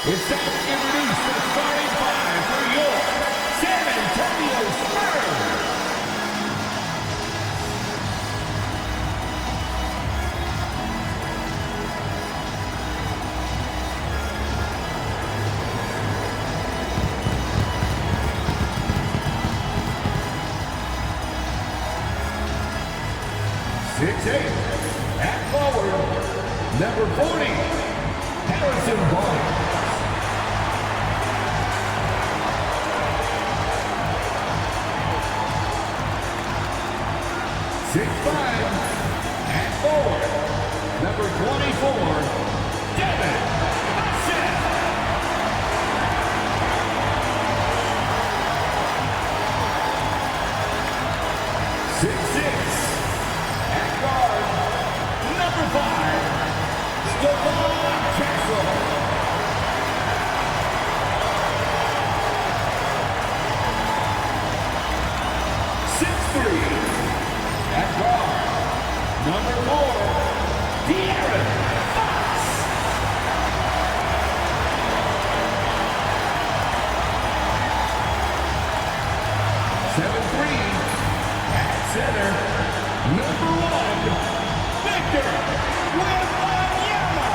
It's time to introduce the starting five for your San Antonio Spurs. 6'8", at forward, number 40, Harrison Barnes. 6'5", at forward, number 24, Devin Vassell. 6'6", at guard, number 5, Stephon Castle. 6'3", at guard, number 4, De'Aaron Fox. 7'3", at center, number 1, Victor Wembanyama.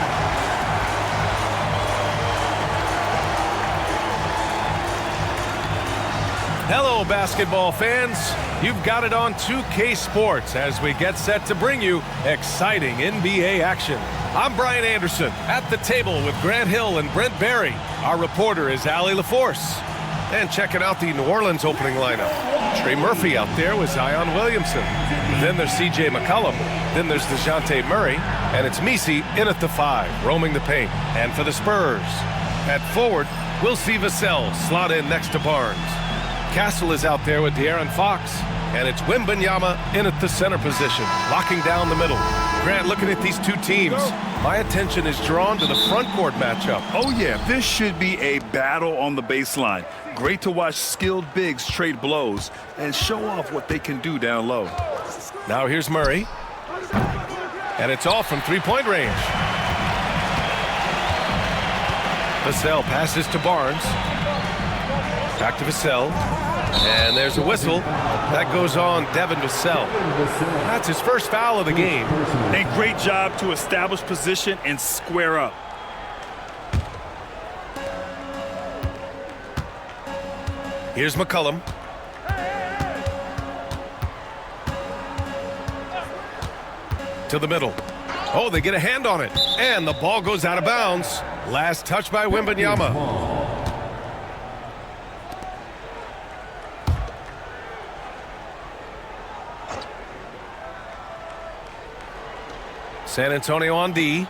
Hello, basketball fans. You've got it on 2K Sports as we get set to bring you exciting NBA action. I'm Brian Anderson at the table with Grant Hill and Brent Barry. Our reporter is Allie LaForce. And checking out the New Orleans opening lineup. Trey Murphy out there with Zion Williamson. Then there's C.J. McCollum. Then there's DeJounte Murray. And it's Messi in at the 5, roaming the paint. And for the Spurs, at forward, we'll see Vassell slot in next to Barnes. Castle is out there with De'Aaron Fox. And it's Wembanyama in at the center position, locking down the middle. Grant, looking at these two teams, my attention is drawn to the front court matchup. Oh yeah, this should be a battle on the baseline. Great to watch skilled bigs trade blows and show off what they can do down low. Now here's Murray. And it's off from three-point range. Vassell passes to Barnes. Back to Vassell. And there's a whistle. That goes on Devin Vassell. That's his first foul of the game. A great job to establish position and square up. Here's McCollum. To the middle. Oh, they get a hand on it. And the ball goes out of bounds. Last touch by Wembanyama. San Antonio on D.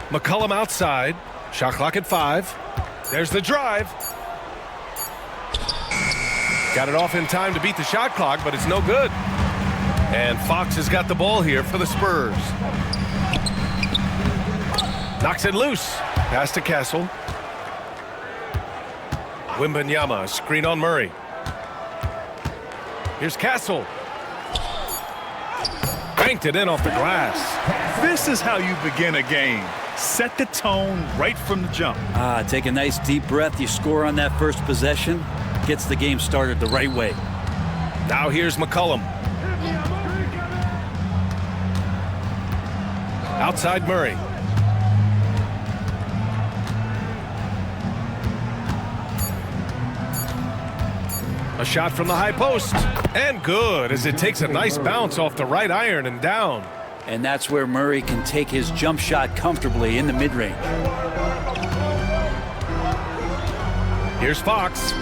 McCollum outside. Shot clock at 5. There's the drive. Got it off in time to beat the shot clock, but it's no good. And Fox has got the ball here for the Spurs. Knocks it loose. Pass to Castle. Wembanyama, screen on Murray. Here's Castle. Banked it in off the glass. This is how you begin a game. Set the tone right from the jump. Take a nice deep breath. You score on that first possession. Gets the game started the right way. Now here's McCollum. Outside Murray. A shot from the high post. And good, as it takes a nice bounce off the right iron and down. And that's where Murray can take his jump shot comfortably in the mid-range. Here's Fox.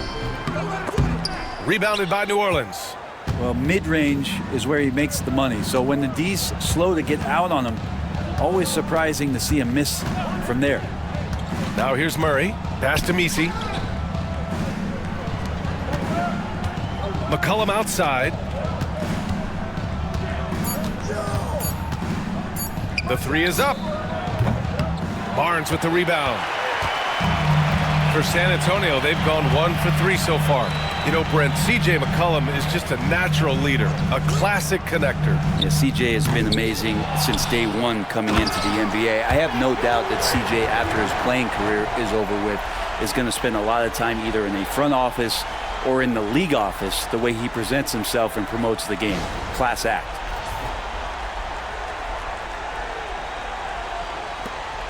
Rebounded by New Orleans. Well, mid-range is where he makes the money. So when the D's slow to get out on him, always surprising to see him miss from there. Now here's Murray. Pass to Messi. McCollum outside. The 3 is up. Barnes with the rebound. For San Antonio, they've gone 1 for 3 so far. You know, Brent, C.J. McCollum is just a natural leader, a classic connector. Yeah, CJ has been amazing since day one coming into the NBA. I have no doubt that CJ, after his playing career is over with, is going to spend a lot of time either in the front office or in the league office, the way he presents himself and promotes the game. Class act.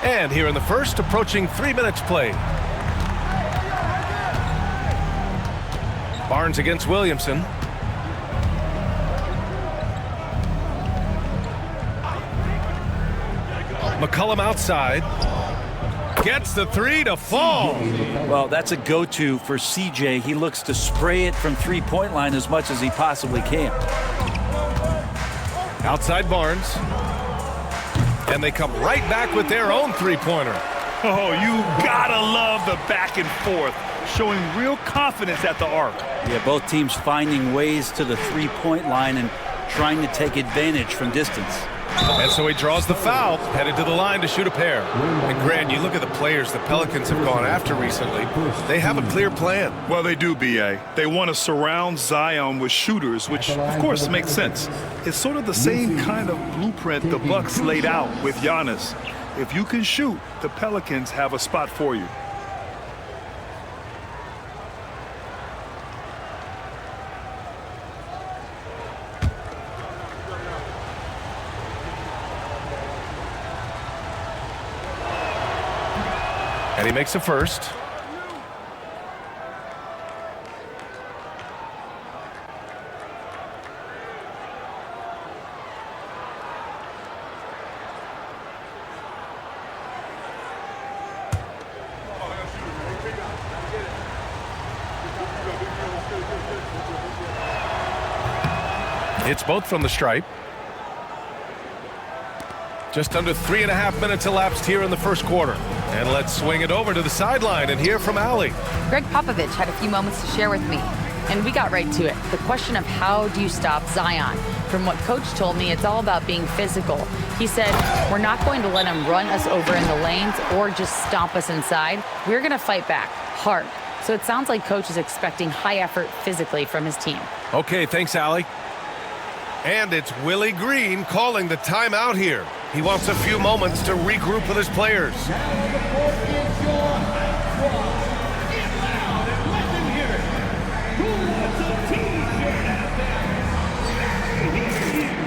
And here in the first, approaching 3 minutes played. Barnes against Williamson. McCollum outside. Gets the three to fall. Well, that's a go-to for CJ. He looks to spray it from three-point line as much as he possibly can. Outside Barnes. And they come right back with their own three-pointer. Oh, you gotta love the back and forth, showing real confidence at the arc. Yeah, both teams finding ways to the three-point line and trying to take advantage from distance. And so he draws the foul, headed to the line to shoot a pair. And Grant, you look at the players the Pelicans have gone after recently. They have a clear plan. Well, they do, B.A. They want to surround Zion with shooters, which, of course, makes sense. It's sort of the same kind of blueprint the Bucks laid out with Giannis. If you can shoot, the Pelicans have a spot for you. And he makes a first. It's both from the stripe. Just under 3.5 minutes elapsed here in the first quarter. And let's swing it over to the sideline and hear from Allie. Greg Popovich had a few moments to share with me, and we got right to it. The question of how do you stop Zion? From what Coach told me, it's all about being physical. He said, we're not going to let him run us over in the lanes or just stomp us inside. We're going to fight back hard. So it sounds like Coach is expecting high effort physically from his team. Okay, thanks, Allie. And it's Willie Green calling the timeout here. He wants a few moments to regroup with his players. Now the court is your squad. Get loud and let them hear it. Who wants a T-shirt out there? Let me hear you.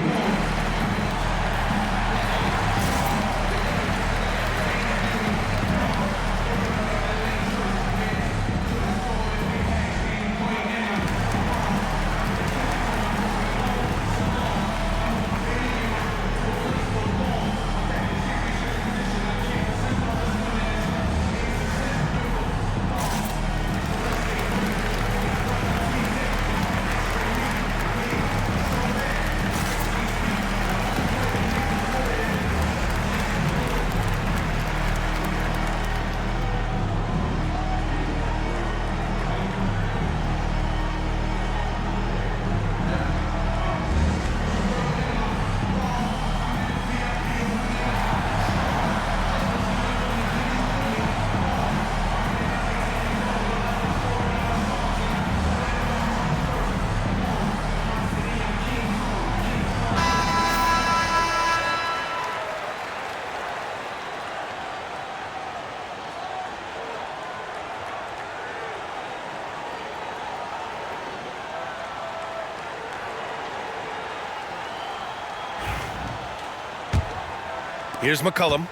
Here's McCollum.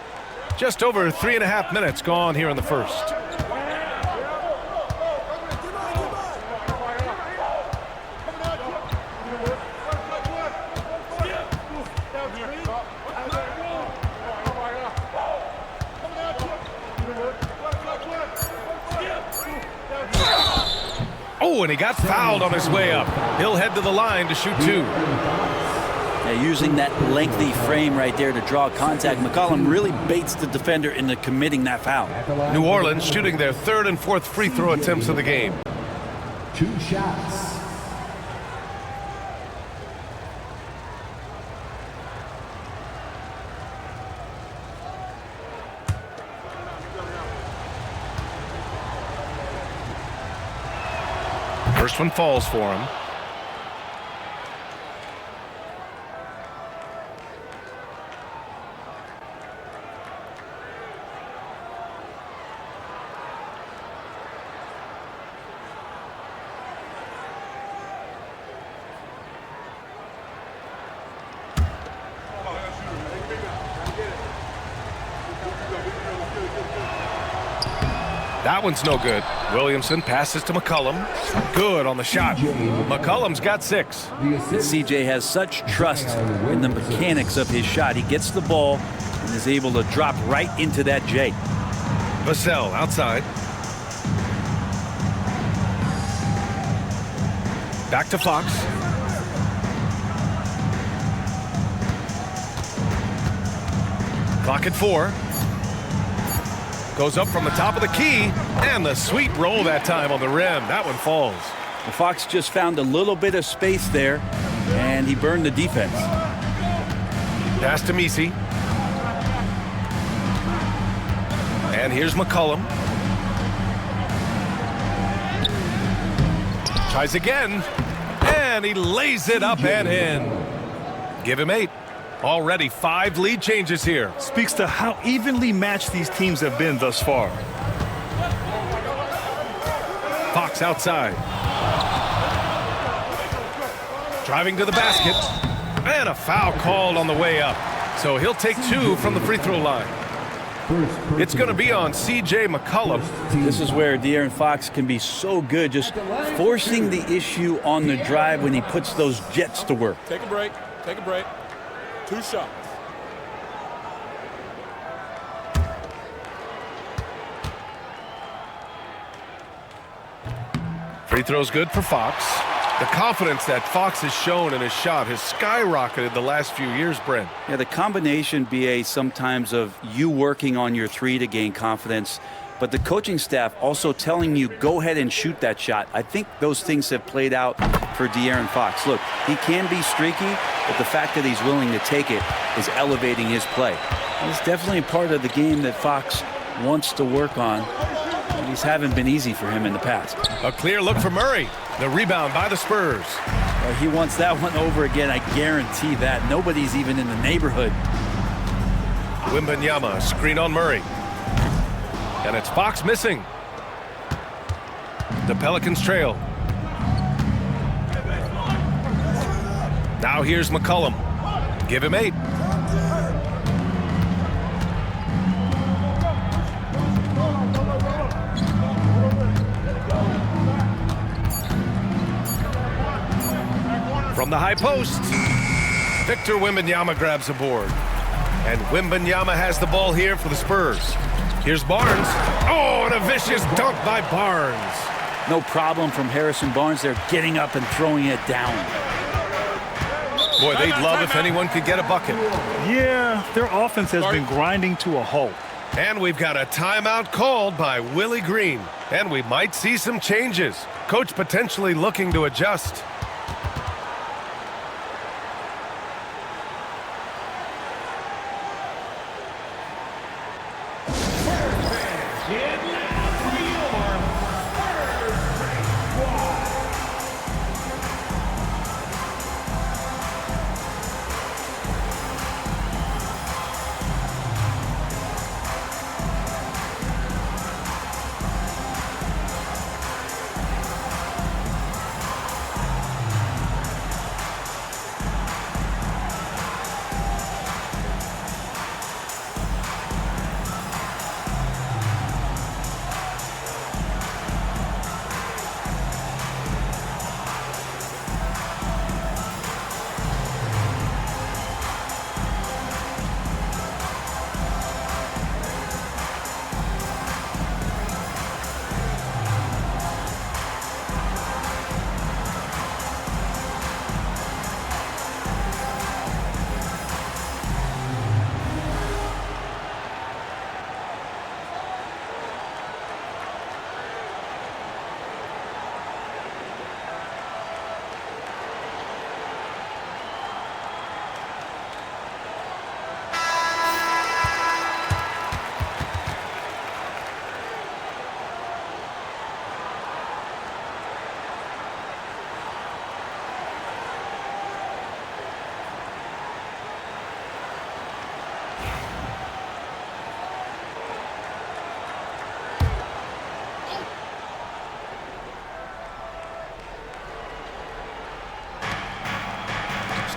Just over 3.5 minutes gone here in the first. Oh, and he got fouled on his way up. He'll head to the line to shoot two. Yeah, using that lengthy frame right there to draw contact, McCollum really baits the defender into committing that foul. New Orleans shooting their third and fourth free throw attempts of the game. 2 shots. First one falls for him. That one's no good. Williamson passes to McCollum. Good on the shot. McCollum's got 6. CJ has such trust in the mechanics of his shot. He gets the ball and is able to drop right into that J. Vassell outside. Back to Fox. Clock at 4. Goes up from the top of the key, and the sweep roll that time on the rim. That one falls. The Fox just found a little bit of space there, and he burned the defense. Pass to Misi. And here's McCollum. Tries again, and he lays it up and in. Give him 8. Already 5 lead changes here. Speaks to how evenly matched these teams have been thus far. Fox outside. Driving to the basket. And a foul called on the way up. So he'll take 2 from the free throw line. It's going to be on C.J. McCollum. This is where De'Aaron Fox can be so good, just forcing the issue on the drive when he puts those jets to work. Take a break. Take a break. 2 shots. Free throw's good for Fox. The confidence that Fox has shown in his shot has skyrocketed the last few years, Brent. Yeah, the combination, BA, sometimes of you working on your 3 to gain confidence, but the coaching staff also telling you go ahead and shoot that shot. I think those things have played out for De'Aaron Fox. Look, he can be streaky, but the fact that he's willing to take it is elevating his play. And it's definitely a part of the game that Fox wants to work on. These haven't been easy for him in the past. A clear look for Murray. The rebound by the Spurs. He wants that one over again, I guarantee that. Nobody's even in the neighborhood. Wembanyama, screen on Murray. And it's Fox missing. The Pelicans trail. Now here's McCollum. Give him 8. From the high post, Victor Wembanyama grabs a board. And Wembanyama has the ball here for the Spurs. Here's Barnes. Oh, and a vicious dunk by Barnes. No problem from Harrison Barnes. They're getting up and throwing it down. Boy, they'd love if anyone could get a bucket. Yeah, their offense has been grinding to a halt. And we've got a timeout called by Willie Green. And we might see some changes. Coach potentially looking to adjust.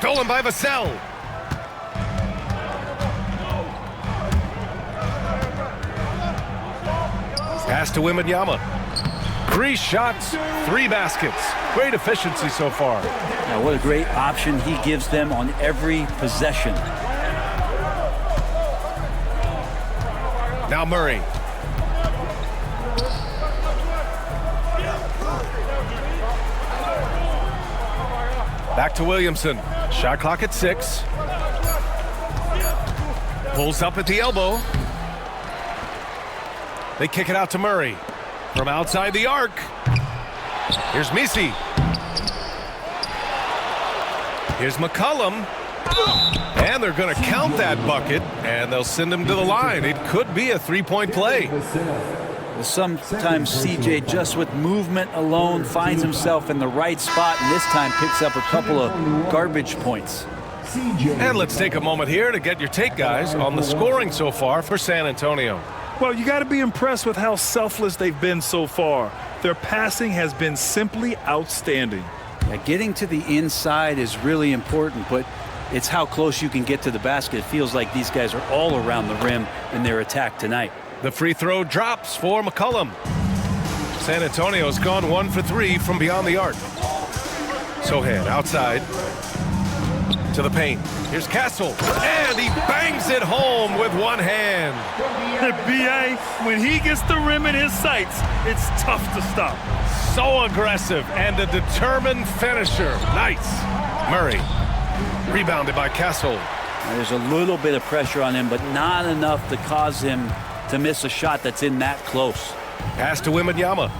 Stolen by Vassell. Pass to Wembanyama. 3 shots, 3 baskets. Great efficiency so far. Now, what a great option he gives them on every possession. Now Murray. Back to Williamson. Shot clock at 6. Pulls up at the elbow. They kick it out to Murray. From outside the arc. Here's Misi. Here's McCollum. And they're going to count that bucket, and they'll send him to the line. It could be a 3-point play. Sometimes CJ, just with movement alone, finds himself in the right spot, and this time picks up a couple of garbage points. And let's take a moment here to get your take, guys, on the scoring so far for San Antonio. Well, you got to be impressed with how selfless they've been so far. Their passing has been simply outstanding. Yeah, getting to the inside is really important, but it's how close you can get to the basket. It feels like these guys are all around the rim in their attack tonight. The free throw drops for McCollum. San Antonio's gone 1 for 3 from beyond the arc. Sohan outside to the paint. Here's Castle, and he bangs it home with one hand. B.A., when he gets the rim in his sights, it's tough to stop. So aggressive and a determined finisher. Nice. Murray, rebounded by Castle. Now, there's a little bit of pressure on him, but not enough to cause him to miss a shot that's in that close. Pass to Wembanyama.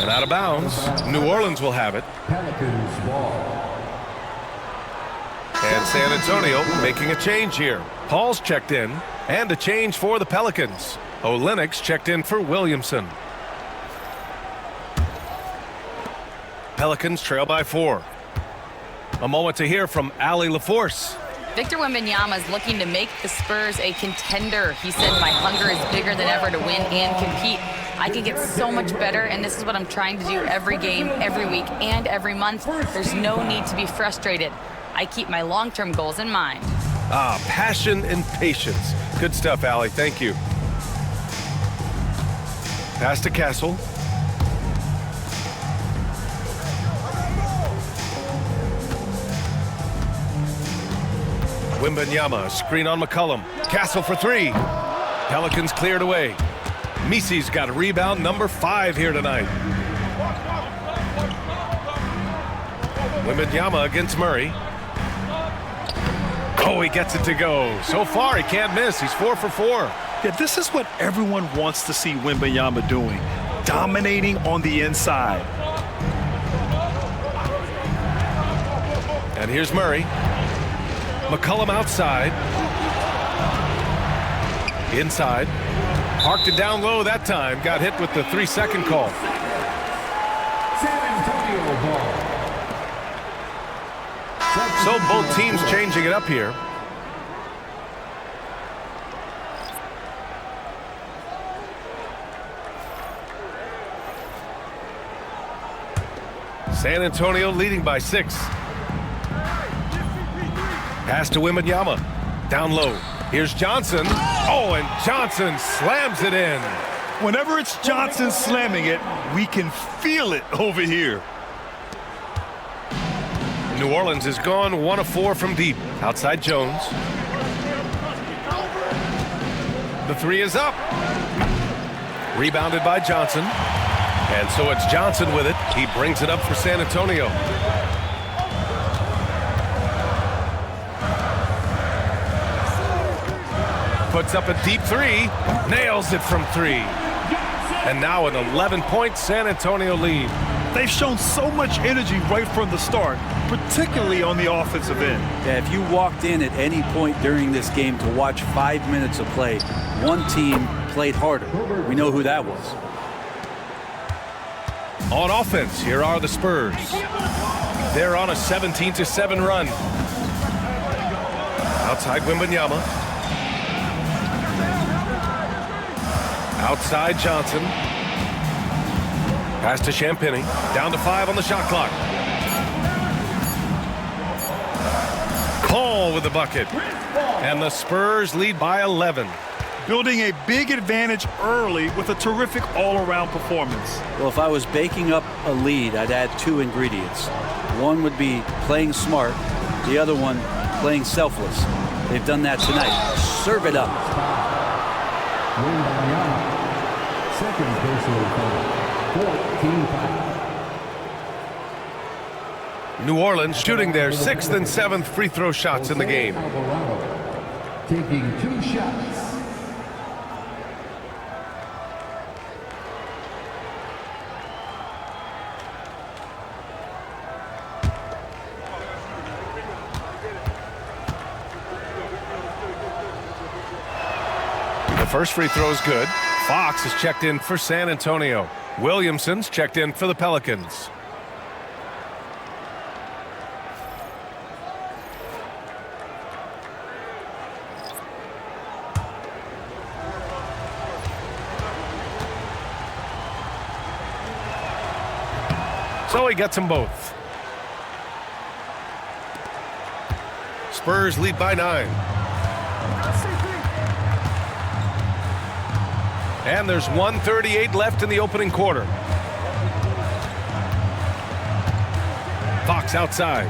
And out of bounds. New Orleans will have it. Pelicans ball. And San Antonio making a change here. Paul's checked in, and a change for the Pelicans. Olenek's checked in for Williamson. Pelicans trail by 4. A moment to hear from Allie LaForce. Victor Wembanyama is looking to make the Spurs a contender. He said, my hunger is bigger than ever to win and compete. I can get so much better, and this is what I'm trying to do every game, every week, and every month. There's no need to be frustrated. I keep my long-term goals in mind. Passion and patience. Good stuff, Allie. Thank you. Pass to Castle. Wembanyama, screen on McCollum. Castle for 3. Pelicans cleared away. Misi's got a rebound, number 5 here tonight. Wembanyama against Murray. Oh, he gets it to go. So far, he can't miss. He's 4 for 4. Yeah, this is what everyone wants to see Wembanyama doing. Dominating on the inside. And here's Murray. McCollum outside. Inside. Parked it down low that time. Got hit with the 3-second call. San Antonio ball. So both teams changing it up here. San Antonio leading by 6. Pass to Wembanyama. Down low. Here's Johnson. Oh, and Johnson slams it in. Whenever it's Johnson slamming it, we can feel it over here. New Orleans has gone 1 of 4 from deep. Outside Jones. The 3 is up. Rebounded by Johnson. And so it's Johnson with it. He brings it up for San Antonio. Puts up a deep 3. Nails it from 3. And now an 11-point San Antonio lead. They've shown so much energy right from the start, particularly on the offensive end. Yeah, if you walked in at any point during this game to watch 5 minutes of play, one team played harder. We know who that was. On offense, here are the Spurs. They're on a 17-7 run. Outside Wembanyama. Outside Johnson. Pass to Champagny. Down to 5 on the shot clock. Call with the bucket. And the Spurs lead by 11. Building a big advantage early with a terrific all-around performance. Well, if I was baking up a lead, I'd add 2 ingredients. One would be playing smart. The other one, playing selfless. They've done that tonight. Serve it up. Second personal foul. 14-5. New Orleans shooting their 6th and 7th free throw shots in the game. Taking 2 shots. The first free throw is good. Fox is checked in for San Antonio. Williamson's checked in for the Pelicans. So he gets them both. Spurs lead by 9. And there's 1:38 left in the opening quarter. Fox outside.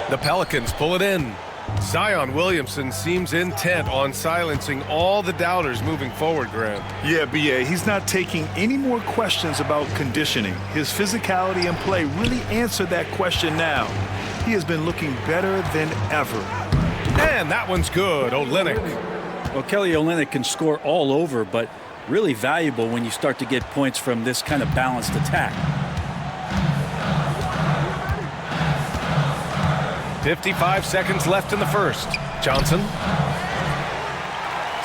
The Pelicans pull it in. Zion Williamson seems intent on silencing all the doubters moving forward, Grant. Yeah, B.A., he's not taking any more questions about conditioning. His physicality and play really answered that question now. He has been looking better than ever. And that one's good. Olynyk. Well, Kelly Olynyk can score all over, but really valuable when you start to get points from this kind of balanced attack. 55 seconds left in the first. Johnson.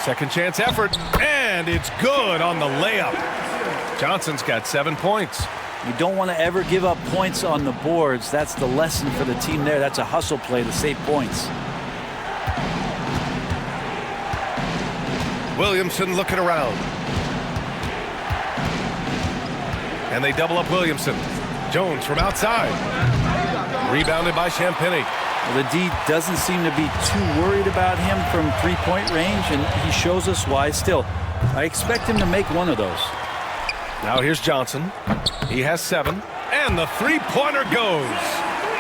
Second chance effort. And it's good on the layup. Johnson's got 7 points. You don't want to ever give up points on the boards. That's the lesson for the team there. That's a hustle play to save points. Williamson looking around. And they double up Williamson. Jones from outside. Rebounded by Champagny. Well, the D doesn't seem to be too worried about him from three-point range, and he shows us why. Still, I expect him to make one of those. Now here's Johnson. He has 7. And the three-pointer goes.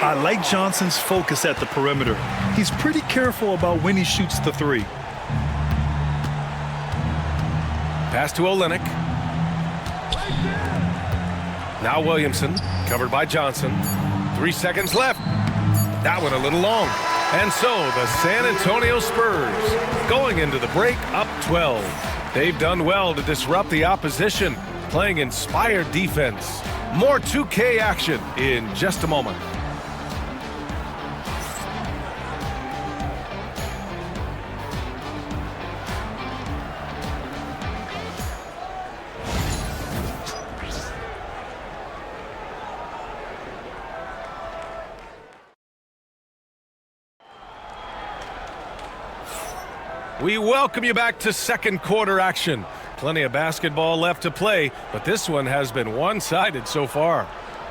I like Johnson's focus at the perimeter. He's pretty careful about when he shoots the 3. Pass to Olynyk. Now Williamson, covered by Johnson. 3 seconds left. That one a little long. And so the San Antonio Spurs going into the break up 12. They've done well to disrupt the opposition, playing inspired defense. More 2K action in just a moment. We welcome you back to second quarter action. Plenty of basketball left to play, but this one has been one-sided so far.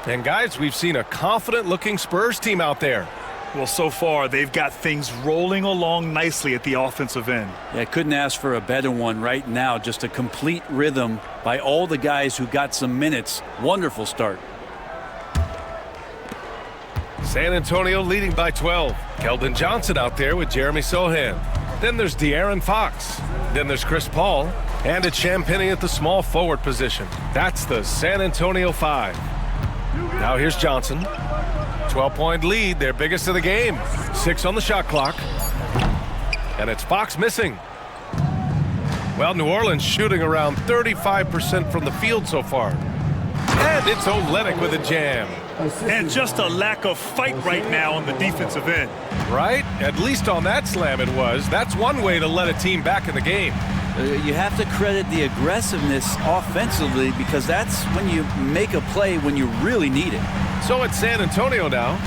And guys, we've seen a confident-looking Spurs team out there. Well, so far, they've got things rolling along nicely at the offensive end. Yeah, couldn't ask for a better one right now. Just a complete rhythm by all the guys who got some minutes. Wonderful start. San Antonio leading by 12. Keldon Johnson out there with Jeremy Sohan. Then there's De'Aaron Fox. Then there's Chris Paul. And it's Champagny at the small forward position. That's the San Antonio 5. Now here's Johnson. 12-point lead, their biggest of the game. 6 on the shot clock. And it's Fox missing. Well, New Orleans shooting around 35% from the field so far. And it's Olynyk with a jam. And just a lack of fight right now on the defensive end. Right? At least on that slam it was. That's one way to let a team back in the game. You have to credit the aggressiveness offensively, because that's when you make a play when you really need it. So it's San Antonio now,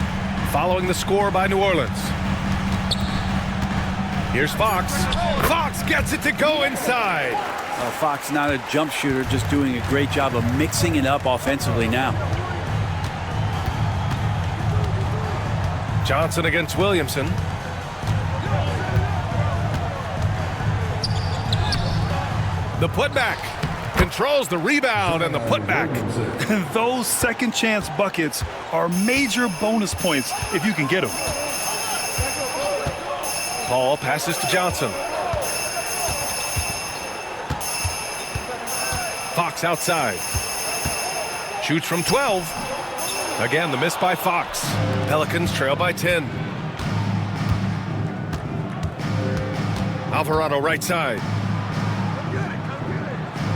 following the score by New Orleans. Here's Fox. Fox gets it to go inside. Fox not a jump shooter, just doing a great job of mixing it up offensively now. Johnson against Williamson. The putback. Controls the rebound and the putback. Those second chance buckets are major bonus points if you can get them. Paul passes to Johnson. Fox outside. Shoots from 12. Again, the miss by Fox. Pelicans trail by 10. Alvarado right side.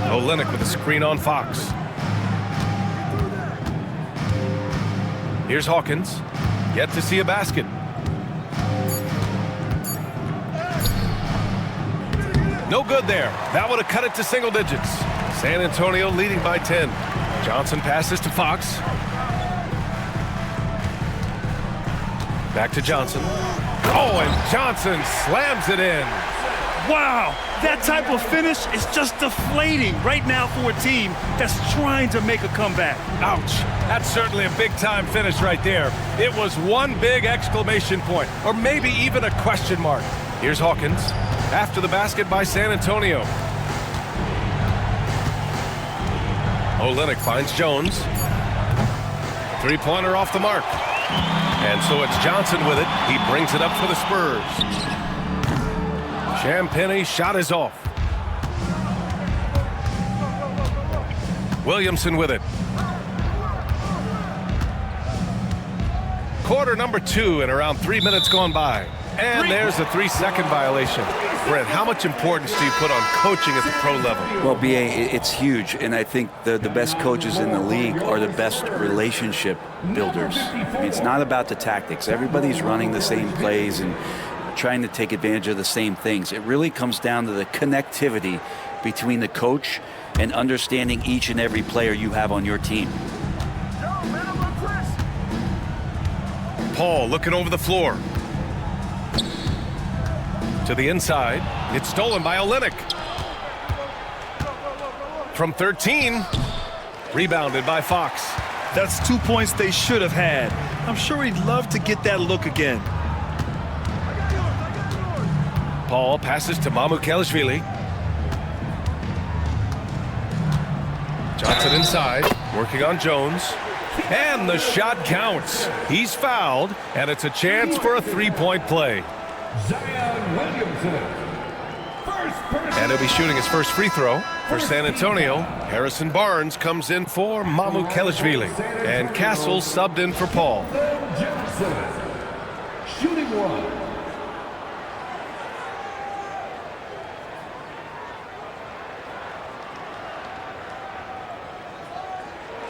Olynyk with a screen on Fox. Here's Hawkins. Yet to see a basket. No good there. That would have cut it to single digits. San Antonio leading by 10. Johnson passes to Fox. Back to Johnson. Oh, and Johnson slams it in. Wow, that type of finish is just deflating right now for a team that's trying to make a comeback. Ouch. That's certainly a big-time finish right there. It was one big exclamation point, or maybe even a question mark. Here's Hawkins. After the basket by San Antonio. Olynyk finds Jones. Three-pointer off the mark. And so it's Johnson with it. He brings it up for the Spurs. Champagne's shot is off. Williamson with it. Quarter number 2 and around 3 minutes gone by. And there's a 3-second violation. Brent, how much importance do you put on coaching at the pro level? Well, B.A., it's huge, and I think the best coaches in the league are the best relationship builders. I mean, it's not about the tactics. Everybody's running the same plays and trying to take advantage of the same things. It really comes down to the connectivity between the coach and understanding each and every player you have on your team. Paul looking over the floor. To the inside. It's stolen by Olynyk. From 13. Rebounded by Fox. That's 2 points they should have had. I'm sure he'd love to get that look again. Paul passes to Mamukelashvili. Johnson inside, working on Jones. And the shot counts. He's fouled, and it's a chance for a three-point play. Zion Williamson. And he'll be shooting his first free throw for San Antonio. Harrison Barnes comes in for Mamukelashvili. And Castle subbed in for Paul. Johnson. Shooting one.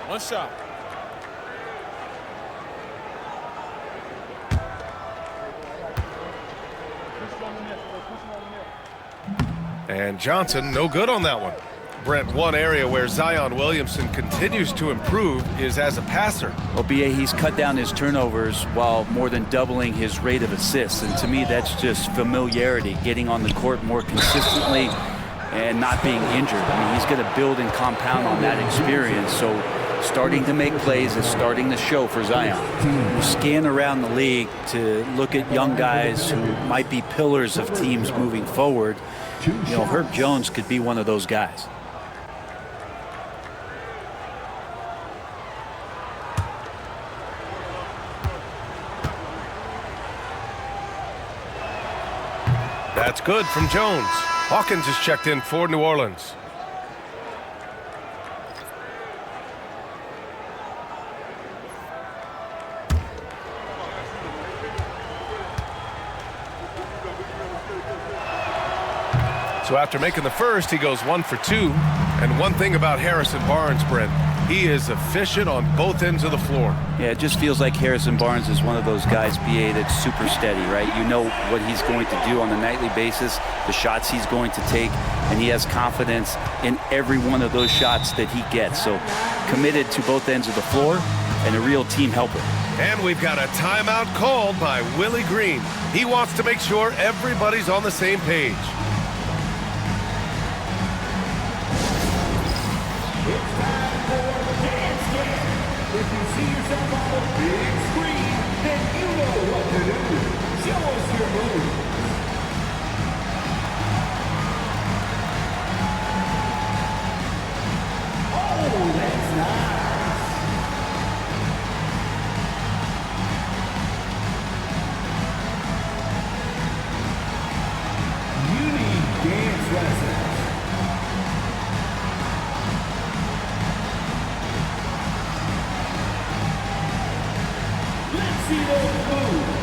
One shot. And Johnson, no good on that one. Brent, one area where Zion Williamson continues to improve is as a passer. Well, B.A., he's cut down his turnovers while more than doubling his rate of assists. And to me, that's just familiarity, getting on the court more consistently and not being injured. I mean, he's going to build and compound on that experience. So starting to make plays is starting to show for Zion. You scan around the league to look at young guys who might be pillars of teams moving forward. You know, Herb Jones could be one of those guys. That's good from Jones. Hawkins is checked in for New Orleans. So after making the first, he goes 1 for 2. And one thing about Harrison Barnes, Brent, he is efficient on both ends of the floor. Yeah, it just feels like Harrison Barnes is one of those guys, B.A., that's super steady, right? You know what he's going to do on a nightly basis, the shots he's going to take, and he has confidence in every one of those shots that he gets. So committed to both ends of the floor and a real team helper. And we've got a timeout called by Willie Green. He wants to make sure everybody's on the same page. big screen, then you know what to do. Show us your moves. Oh, that's nice. You need dance lessons. Let's see those moves.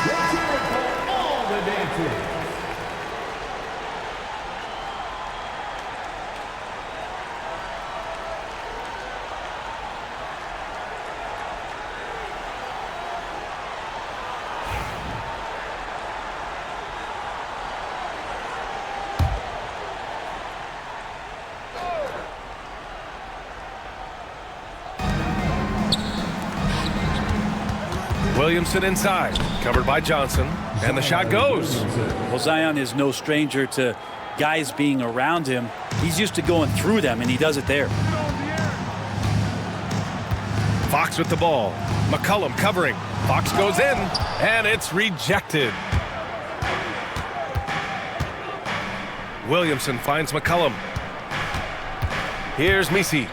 Let's hear it for all the dancers. Williamson inside, covered by Johnson, and the shot goes. Well, Zion is no stranger to guys being around him. He's used to going through them, and he does it there. Fox with the ball. McCollum covering. Fox goes in, and it's rejected. Williamson finds McCollum. Here's Messi.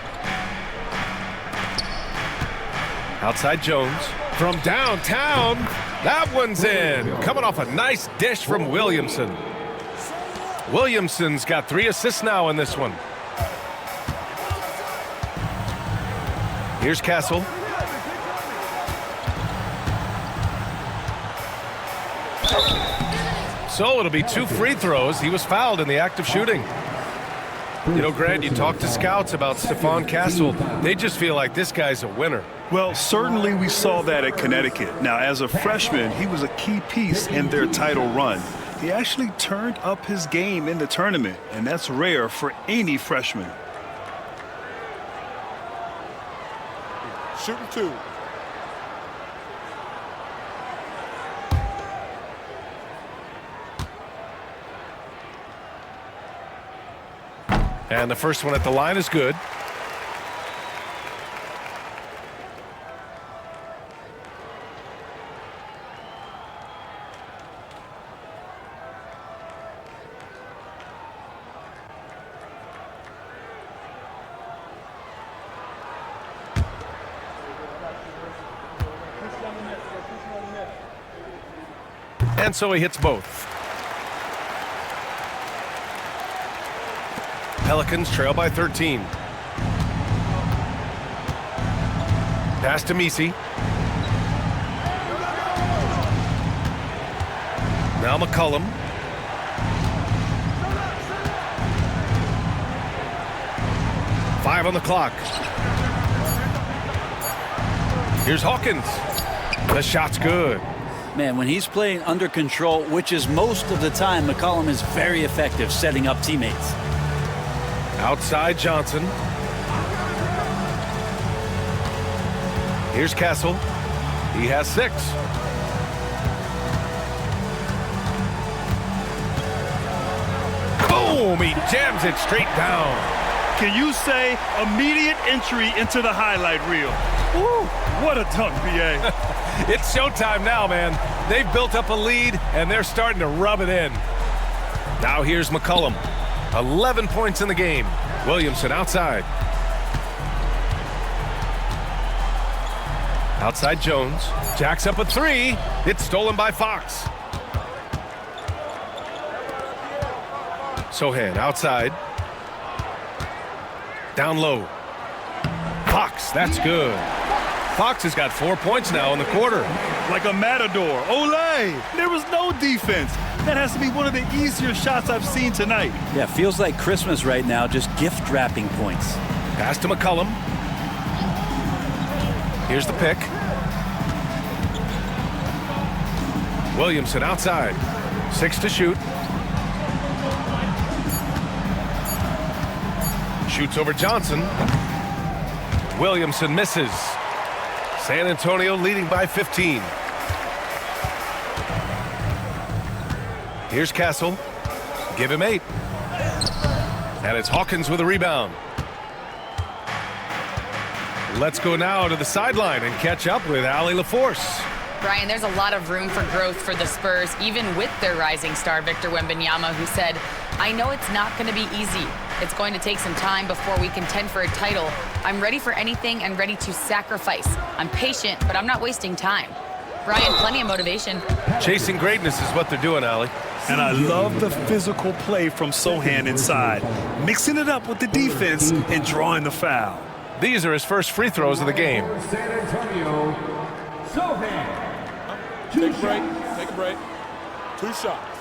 Outside Jones. From downtown, that one's in. Coming off a nice dish from Williamson. Williamson's got 3 assists now in this one. Here's Castle. So it'll be 2 free throws. He was fouled in the act of shooting. You know, Grant, you talk to scouts about Stephon Castle. They just feel like this guy's a winner. Well, certainly we saw that at Connecticut. Now, as a freshman, he was a key piece in their title run. He actually turned up his game in the tournament, and that's rare for any freshman. Shooting 2. And the first one at the line is good. And so he hits both. Pelicans trail by 13. Pass to Messi. Now McCollum. Five on the clock. Here's Hawkins. The shot's good. Man, when he's playing under control, which is most of the time, McCollum is very effective setting up teammates. Outside Johnson. Here's Castle. He has 6. Boom! He jams it straight down. Can you say immediate entry into the highlight reel? Woo! What a dunk, B.A. It's showtime now, man. They've built up a lead, and they're starting to rub it in. Now here's McCollum. 11 points in the game. Williamson outside. Outside Jones. Jacks up a 3. It's stolen by Fox. Sohan outside. Down low. Fox, that's good. Fox has got 4 points now in the quarter. Like a matador. Olay! There was no defense. That has to be one of the easier shots I've seen tonight. Yeah, feels like Christmas right now, just gift wrapping points. Pass to McCollum. Here's the pick. Williamson outside. 6 to shoot. Shoots over Johnson. Williamson misses. San Antonio leading by 15. Here's Castle. Give him 8. And it's Hawkins with a rebound. Let's go now to the sideline and catch up with Allie LaForce. Brian, there's a lot of room for growth for the Spurs, even with their rising star, Victor Wembanyama, who said, I know it's not going to be easy. It's going to take some time before we contend for a title. I'm ready for anything and ready to sacrifice. I'm patient, but I'm not wasting time. Brian, plenty of motivation. Chasing greatness is what they're doing, Allie. And I love the physical play from Sohan inside, mixing it up with the defense and drawing the foul. These are his first free throws of the game. San Antonio, Sohan. Take a break. Take a break. 2 shots.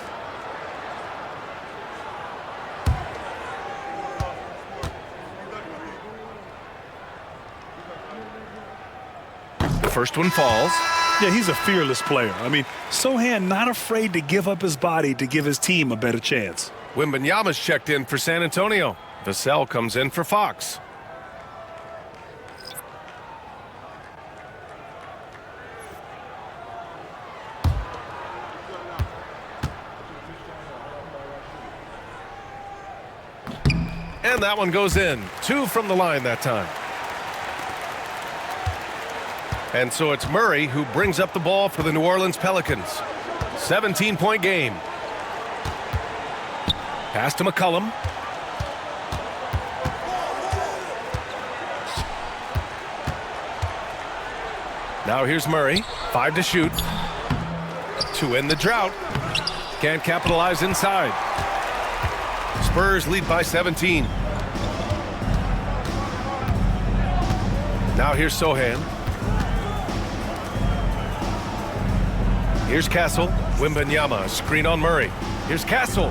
The first one falls. Yeah, he's a fearless player. I mean, Sohan not afraid to give up his body to give his team a better chance. Wembanyama's checked in for San Antonio. Vassell comes in for Fox. And that one goes in. 2 from the line that time. And so it's Murray who brings up the ball for the New Orleans Pelicans. 17-point game. Pass to McCollum. Now here's Murray. 5 to shoot. To end the drought. Can't capitalize inside. Spurs lead by 17. Now here's Sohan. Here's Castle. Wembanyama, screen on Murray. Here's Castle.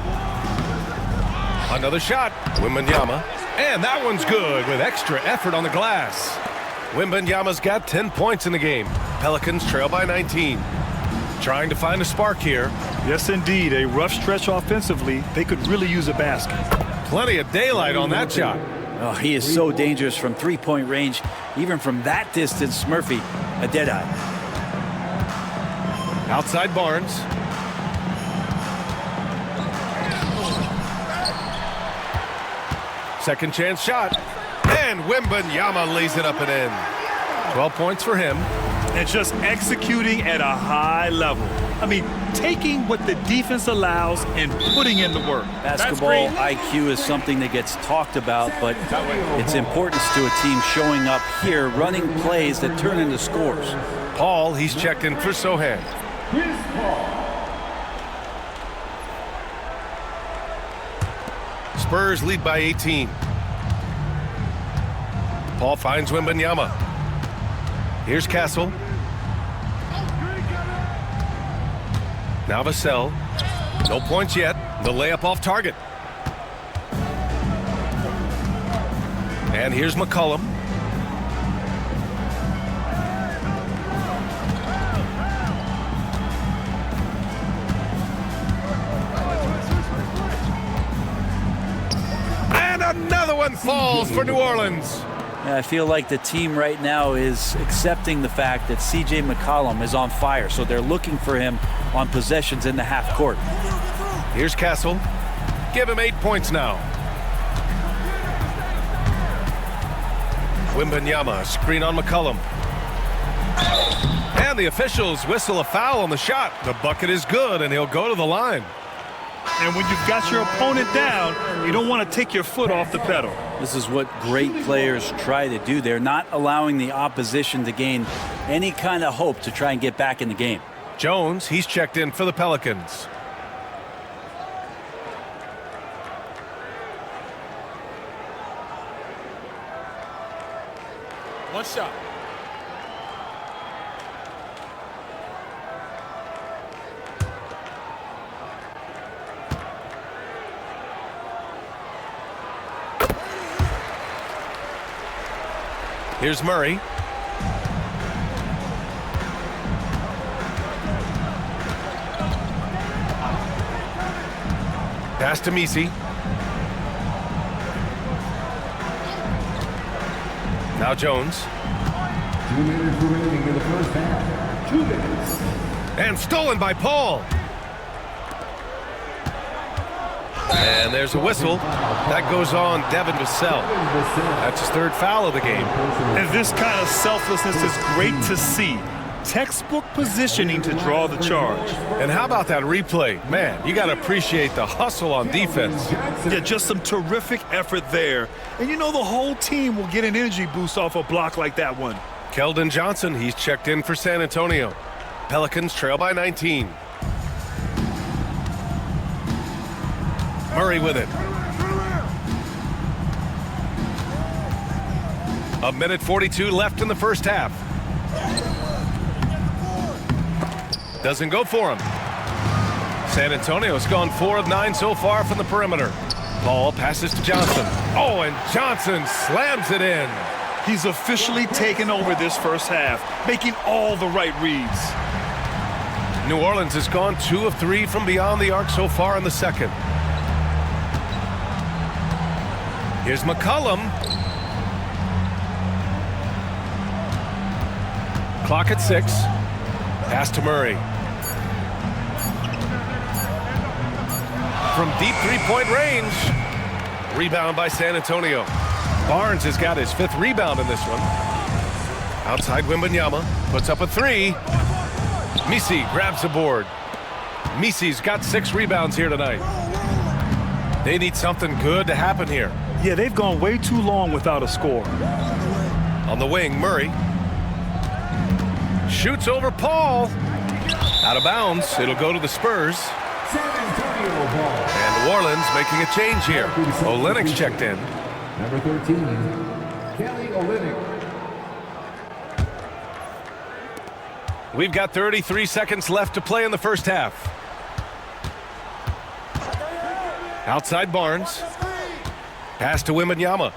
Another shot. Wembanyama. And that one's good with extra effort on the glass. Wembanyama's got 10 points in the game. Pelicans trail by 19. Trying to find a spark here. Yes, indeed. A rough stretch offensively. They could really use a basket. Plenty of daylight on that shot. Oh, he is so dangerous from three-point range. Even from that distance, Murphy, a dead eye. Outside Barnes. Second chance shot. And Wembanyama lays it up and in. 12 points for him. And just executing at a high level. I mean, taking what the defense allows and putting in the work. Basketball IQ is something that gets talked about, but its importance to a team showing up here, running plays that turn into scores. Paul, he's checked in for Sohan. Spurs lead by 18. Paul finds Wembanyama. Here's Castle. Now Vassell. No points yet. The layup off target. And here's McCollum. And another one falls for New Orleans. And I feel like the team right now is accepting the fact that C.J. McCollum is on fire, so they're looking for him on possessions in the half court. Here's Castle. Give him 8 points now. Wembanyama, screen on McCollum. And the officials whistle a foul on the shot. The bucket is good, and he'll go to the line. And when you've got your opponent down, you don't want to take your foot off the pedal. This is what great players try to do. They're not allowing the opposition to gain any kind of hope to try and get back in the game. Jones, he's checked in for the Pelicans. One shot. Here's Murray. Pass to Misi. Now Jones. 2 minutes remaining in the first half. 2 minutes. And stolen by Paul. And there's a whistle. That goes on Devin Vassell. That's his 3rd foul of the game. And this kind of selflessness is great to see. Textbook positioning to draw the charge. And how about that replay? Man, you got to appreciate the hustle on defense. Yeah, just some terrific effort there. And you know the whole team will get an energy boost off a block like that one. Keldon Johnson, he's checked in for San Antonio. Pelicans trail by 19. Murray with it. A minute 42 left in the first half. Doesn't go for him. San Antonio's gone 4 of 9 so far from the perimeter. Ball passes to Johnson. Oh, and Johnson slams it in. He's officially taken over this first half, making all the right reads. New Orleans has gone 2 of 3 from beyond the arc so far in the second. Here's McCollum. Clock at 6. Pass to Murray. From deep 3-point range. Rebound by San Antonio. Barnes has got his 5th rebound in this one. Outside Wembanyama. Puts up a 3. Misi grabs the board. Misi's got 6 rebounds here tonight. They need something good to happen here. Yeah, they've gone way too long without a score. On the wing, Murray. Shoots over Paul. Out of bounds. It'll go to the Spurs. San Antonio ball. And New Orleans making a change here. Olynyk's checked in. Number 13, Kelly Olynyk. We've got 33 seconds left to play in the first half. Outside Barnes. Pass to Wembanyama.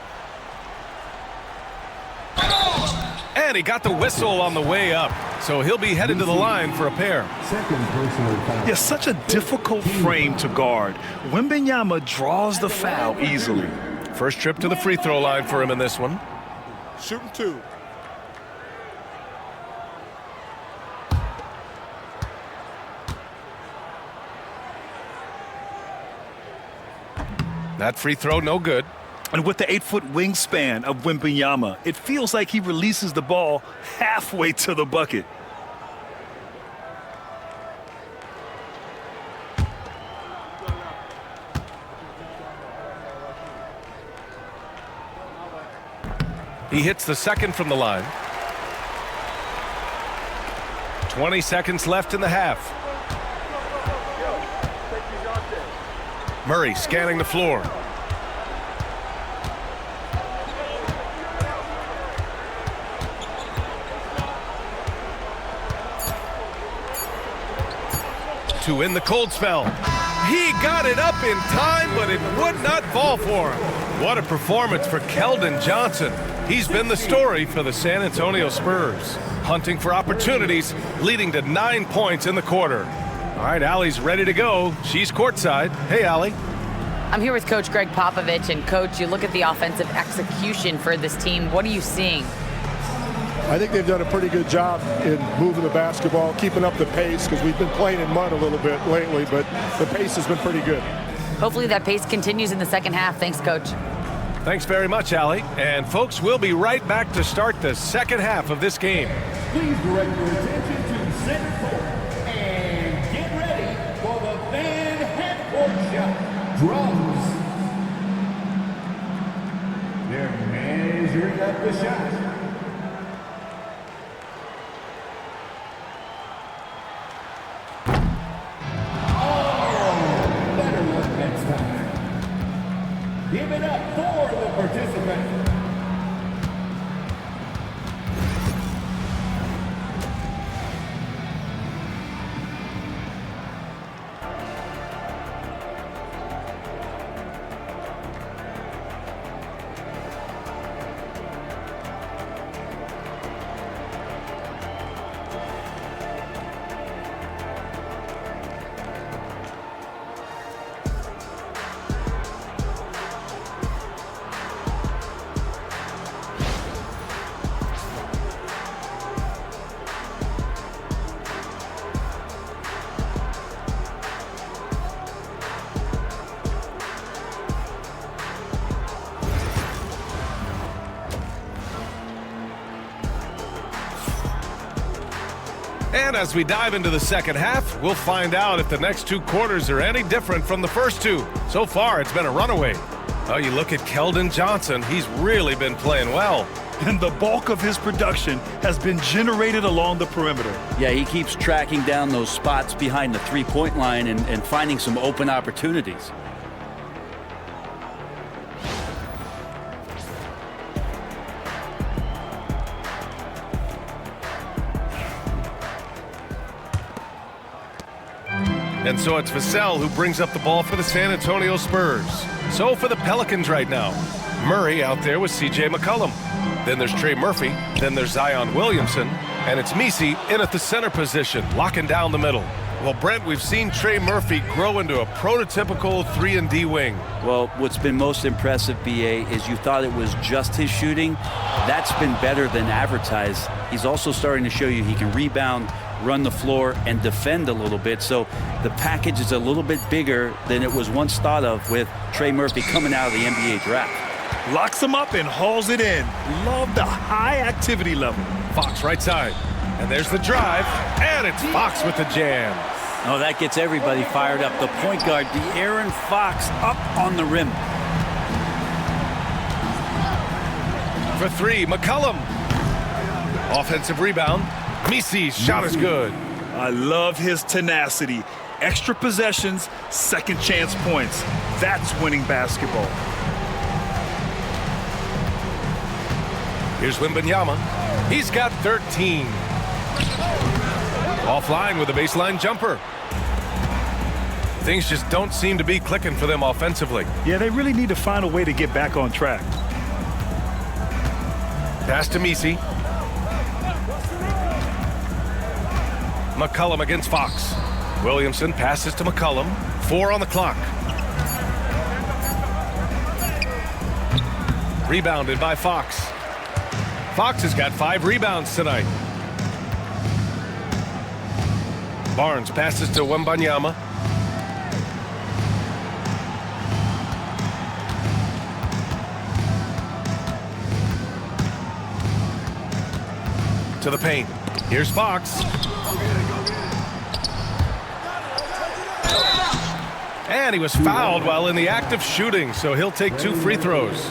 And he got the whistle on the way up. So he'll be headed to the line for a pair. Second personal foul. Yeah, such a difficult frame to guard. Wembanyama draws the foul easily. First trip to the free throw line for him in this one. Shooting 2. That free throw, no good. And with the 8-foot wingspan of Wembanyama, it feels like he releases the ball halfway to the bucket. He hits the second from the line. 20 seconds left in the half. Murray scanning the floor. To win the cold spell. He got it up in time, but it would not fall for him. What a performance for Keldon Johnson. He's been the story for the San Antonio Spurs. Hunting for opportunities, leading to 9 points in the quarter. All right, Allie's ready to go. She's courtside. Hey, Allie. I'm here with Coach Greg Popovich. And, Coach, you look at the offensive execution for this team. What are you seeing? I think they've done a pretty good job in moving the basketball, keeping up the pace, because we've been playing in mud a little bit lately, but the pace has been pretty good. Hopefully that pace continues in the second half. Thanks, Coach. Thanks very much, Allie. And, folks, we'll be right back to start the second half of this game. Please direct your attention to center court and get ready for the fan half-court shot. Drums. They're measuring up the shot. Oh, better luck next time. Give it up for the participant. And as we dive into the second half, we'll find out if the next 2 quarters are any different from the first 2. So far, it's been a runaway. Oh, you look at Keldon Johnson. He's really been playing well. And the bulk of his production has been generated along the perimeter. Yeah, he keeps tracking down those spots behind the three-point line and finding some open opportunities. And so it's Vassell who brings up the ball for the San Antonio Spurs. So for the Pelicans right now, Murray out there with C.J. McCollum. Then there's Trey Murphy. Then there's Zion Williamson. And it's Messi in at the center position, locking down the middle. Well, Brent, we've seen Trey Murphy grow into a prototypical 3-and-D wing. Well, what's been most impressive, BA, is you thought it was just his shooting. That's been better than advertised. He's also starting to show you he can rebound, run the floor, and defend a little bit. So the package is a little bit bigger than it was once thought of with Trey Murphy coming out of the NBA draft. Locks him up and hauls it in. Love the high activity level. Fox right side. And there's the drive. And it's Fox with the jam. Oh, that gets everybody fired up. The point guard, De'Aaron Fox, up on the rim. For 3, McCollum. Offensive rebound. Messi's shot is good. I love his tenacity. Extra possessions, second chance points. That's winning basketball. Here's Wembanyama. He's got 13. Offline with a baseline jumper. Things just don't seem to be clicking for them offensively. Yeah, they really need to find a way to get back on track. Pass to Messi. McCollum against Fox. Williamson passes to McCollum. 4 on the clock. Rebounded by Fox. Fox has got 5 rebounds tonight. Barnes passes to Wembanyama. To the paint. Here's Fox. And he was fouled while in the act of shooting, so he'll take 2 free throws.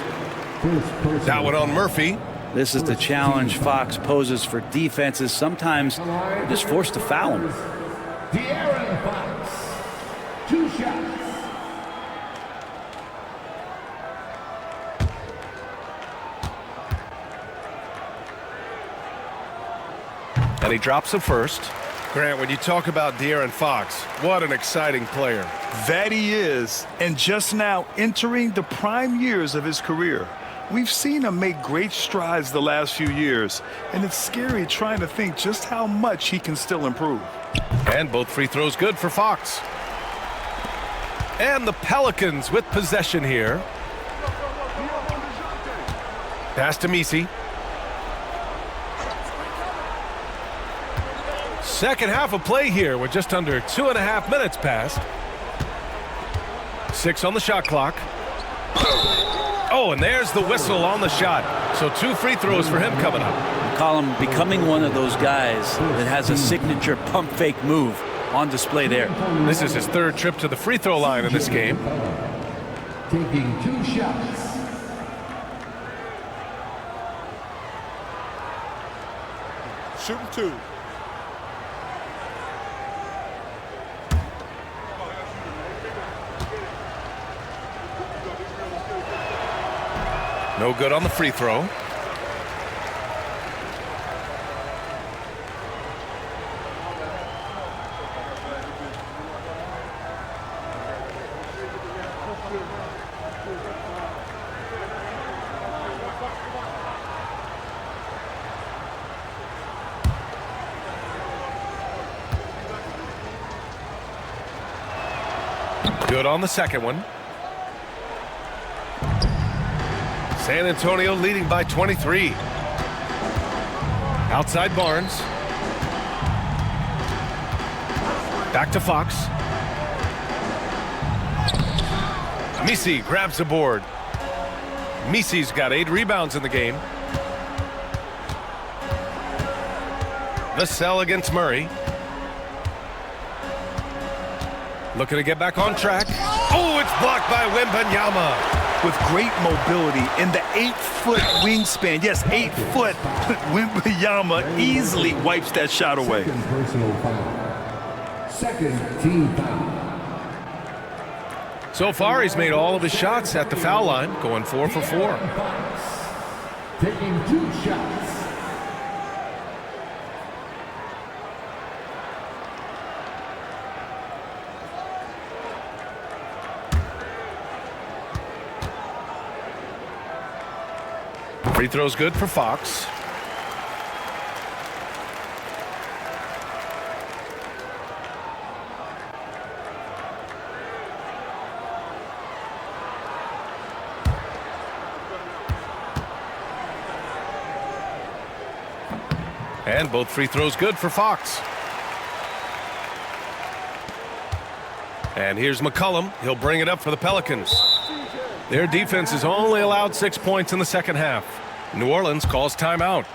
That one on Murphy. This is the challenge Fox poses for defenses. Sometimes they're just forced to foul him. De'Aaron Fox, 2 shots. And he drops it first. Grant, when you talk about De'Aaron Fox, what an exciting player. That he is, and just now entering the prime years of his career. We've seen him make great strides the last few years, and it's scary trying to think just how much he can still improve. And both free throws good for Fox. And the Pelicans with possession here. Pass to Messi. Second half of play here with just under 2.5 minutes passed. 6 on the shot clock. Oh, and there's the whistle on the shot. So 2 free throws for him coming up. McCollum becoming one of those guys that has a signature pump fake move on display there. This is his 3rd trip to the free throw line in this game. Taking 2 shots. Shooting 2. No good on the free throw. Good on the second one. San Antonio leading by 23. Outside Barnes. Back to Fox. Messi grabs the board. Messi's got 8 rebounds in the game. Vassell against Murray. Looking to get back on track. Oh, it's blocked by Wembanyama. With great mobility in the 8-foot wingspan. Yes, 8 foot. Wembanyama easily wipes that shot away. Second personal foul. Second team foul. So far, he's made all of his shots at the foul line, going 4 for 4. Taking 2 shots. Free throw's good for Fox. And both free throws good for Fox. And here's McCollum. He'll bring it up for the Pelicans. Their defense has only allowed 6 points in the second half. New Orleans calls timeout.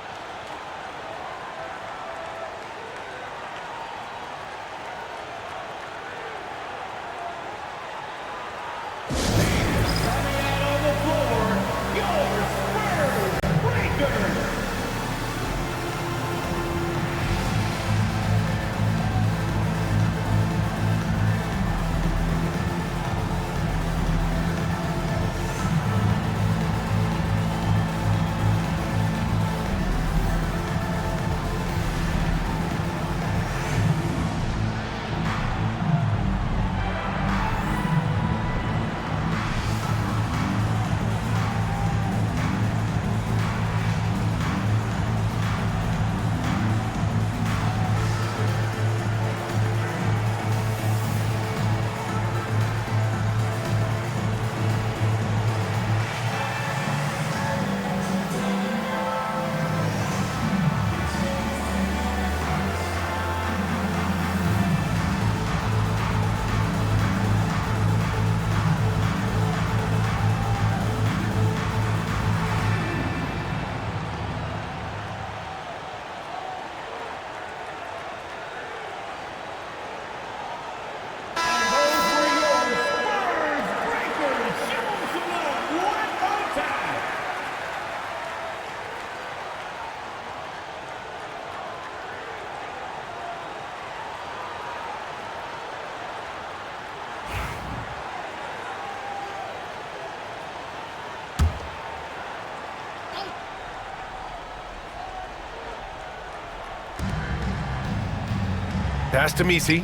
Pass to Messi.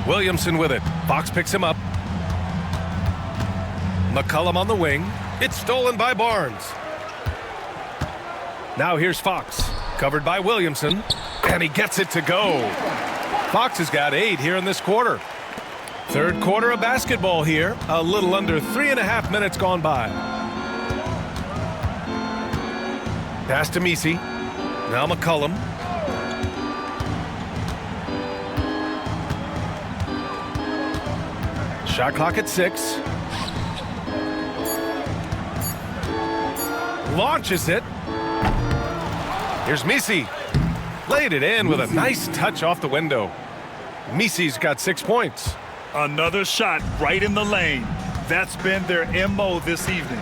Williamson with it. Fox picks him up. McCollum on the wing. It's stolen by Barnes. Now here's Fox. Covered by Williamson. And he gets it to go. Fox has got 8 here in this quarter. Third quarter of basketball here. A little under 3.5 minutes gone by. Pass to Messi. Now McCollum. Shot clock at 6. Launches it. Here's Messi. Laid it in with a nice touch off the window. Messi's got 6 points. Another shot right in the lane. That's been their MO this evening.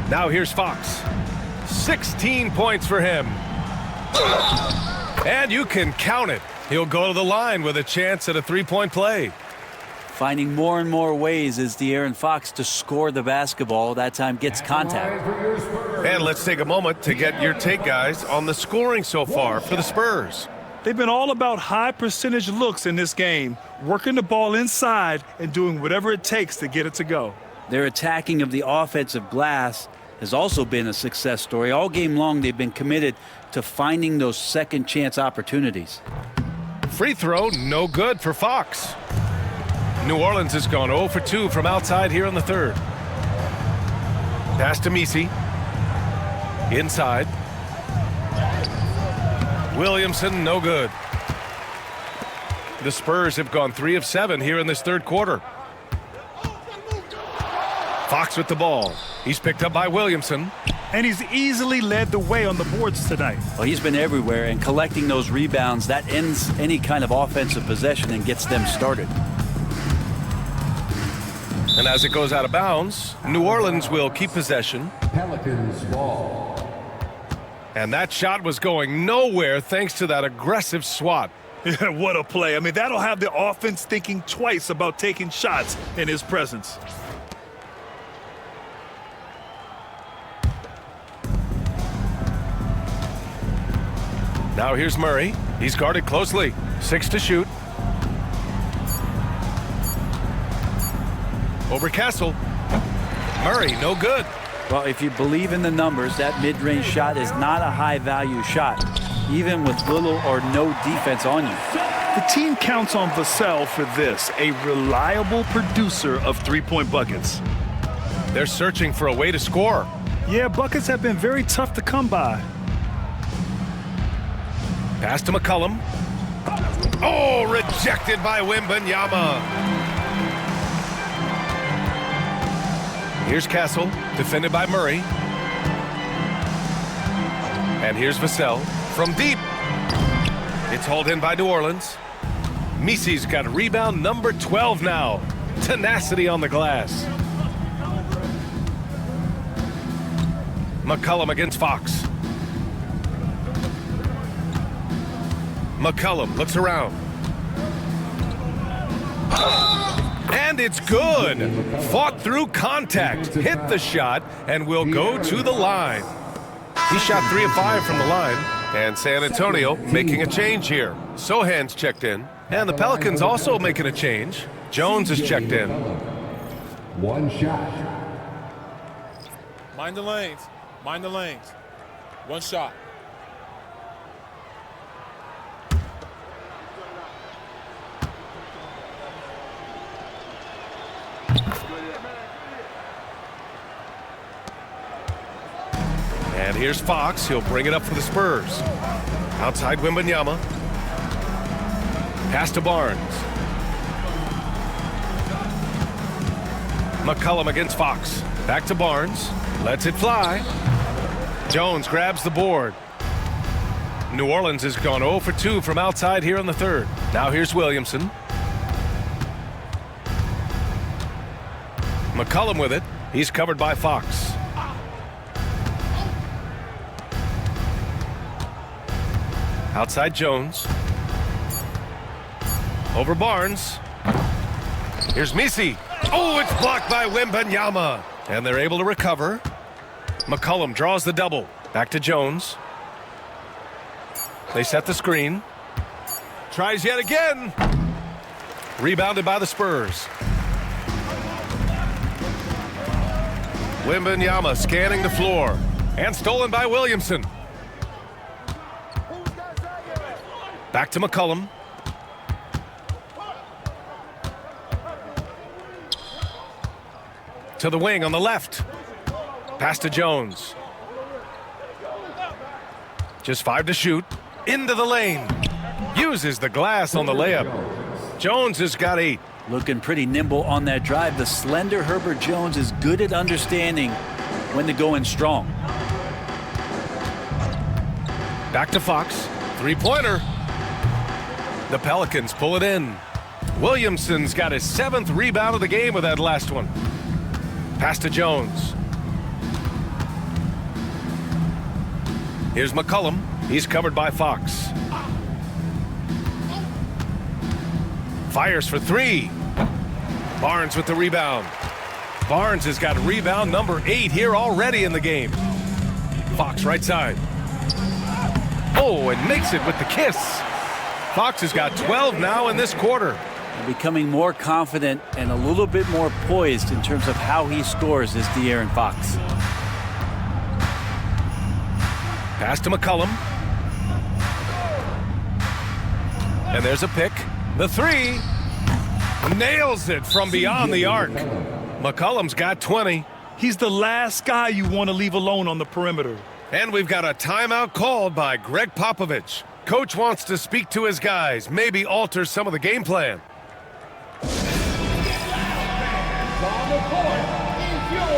Now here's Fox. 16 points for him. And you can count it. He'll go to the line with a chance at a 3-point play. Finding more and more ways is De'Aaron Fox to score the basketball. That time gets contact. And let's take a moment to get your take, guys, on the scoring so far for the Spurs. They've been all about high percentage looks in this game, working the ball inside and doing whatever it takes to get it to go. Their attacking of the offensive glass has also been a success story. All game long, they've been committed to finding those second chance opportunities. Free throw, no good for Fox. New Orleans has gone 0 for 2 from outside here in the third. Pass to Messi. Inside. Williamson, no good. The Spurs have gone 3 of 7 here in this third quarter. Fox with the ball. He's picked up by Williamson. And he's easily led the way on the boards tonight. Well, he's been everywhere, and collecting those rebounds, that ends any kind of offensive possession and gets them started. And as it goes out of bounds, New Orleans will keep possession. Pelicans ball. And that shot was going nowhere thanks to that aggressive swat. Yeah, what a play. I mean, that'll have the offense thinking twice about taking shots in his presence. Now here's Murray. He's guarded closely. 6 to shoot. Over Castle. Murray, no good. Well, if you believe in the numbers, that mid-range shot is not a high-value shot, even with little or no defense on you. The team counts on Vassell for this, a reliable producer of three-point buckets. They're searching for a way to score. Yeah, buckets have been very tough to come by. Pass to McCollum. Oh, rejected by Wembanyama. Here's Castle, defended by Murray. And here's Vassell from deep. It's hauled in by New Orleans. Misi's got rebound number 12 now. Tenacity on the glass. McCollum against Fox. McCollum looks around. And it's good. Fought through contact, hit the shot, and will go to the line. He shot 3 of 5 from the line. And San Antonio making a change here. Sohan's checked in. And the Pelicans also making a change. Jones is checked in. One shot. Mind the lanes. Mind the lanes. One shot. And here's Fox. He'll bring it up for the Spurs. Outside Wembanyama. Pass to Barnes. McCollum against Fox. Back to Barnes. Lets it fly. Jones grabs the board. New Orleans has gone 0 for 2 from outside here in the third. Now here's Williamson. McCollum with it. He's covered by Fox. Outside Jones. Over Barnes. Here's Misi. Oh, it's blocked by Wembanyama. And they're able to recover. McCollum draws the double. Back to Jones. They set the screen. Tries yet again. Rebounded by the Spurs. Wembanyama scanning the floor. And stolen by Williamson. Back to McCollum. To the wing on the left. Pass to Jones. Just 5 to shoot. Into the lane. Uses the glass on the layup. Jones has got 8. Looking pretty nimble on that drive. The slender Herbert Jones is good at understanding when to go in strong. Back to Fox. 3-pointer. The Pelicans pull it in. Williamson's got his 7th rebound of the game with that last one. Pass to Jones. Here's McCollum. He's covered by Fox. Fires for 3. Barnes with the rebound. Barnes has got rebound number 8 here already in the game. Fox right side. Oh, and makes it with the kiss. Fox has got 12 now in this quarter. Becoming more confident and a little bit more poised in terms of how he scores is De'Aaron Fox. Pass to McCollum. And there's a pick. The 3. Nails it from beyond the arc. McCollum's got 20. He's the last guy you want to leave alone on the perimeter. And we've got a timeout called by Greg Popovich. Coach wants to speak to his guys, maybe alter some of the game plan. On the court is your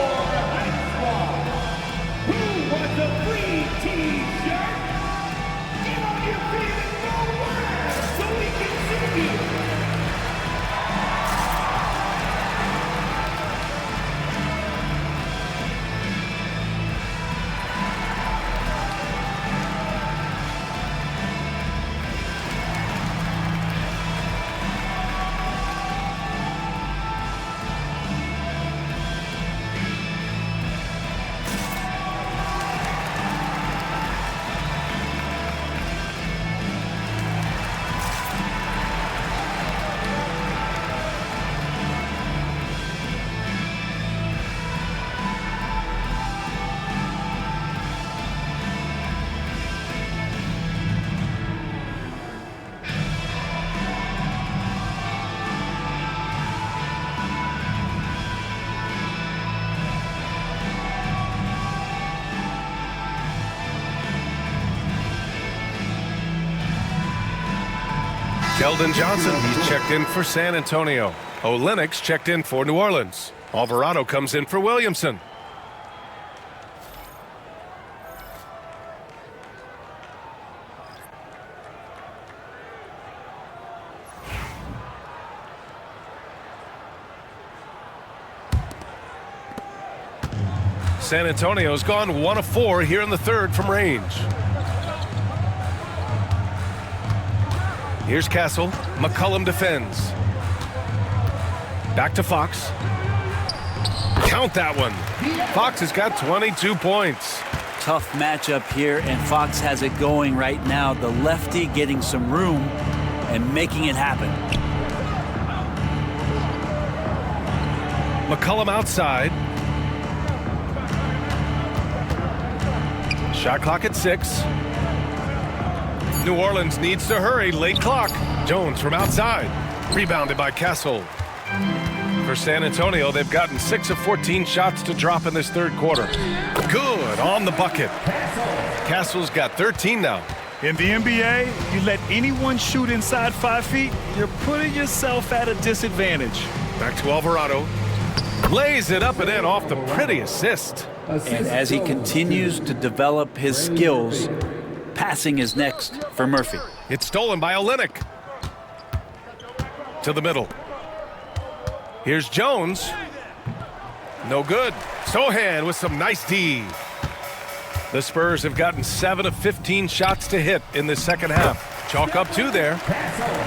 Keldon Johnson, he's checked in for San Antonio. Olenek's checked in for New Orleans. Alvarado comes in for Williamson. San Antonio's gone 1 of 4 here in the third from range. Here's Castle. McCollum defends. Back to Fox. Count that one. Fox has got 22 points. Tough matchup here, and Fox has it going right now. The lefty getting some room and making it happen. McCollum outside. Shot clock at 6. New Orleans needs to hurry. Late clock. Jones from outside. Rebounded by Castle. For San Antonio, they've gotten 6 of 14 shots to drop in this third quarter. Good on the bucket. Castle's got 13 now. In the NBA, you let anyone shoot inside 5 feet, you're putting yourself at a disadvantage. Back to Alvarado. Lays it up and in off the pretty assist. And as he continues to develop his skills, passing is next for Murphy. It's stolen by Olynyk. To the middle. Here's Jones. No good. Sohan with some nice D. The Spurs have gotten 7 of 15 shots to hit in the second half. Chalk up 2 there.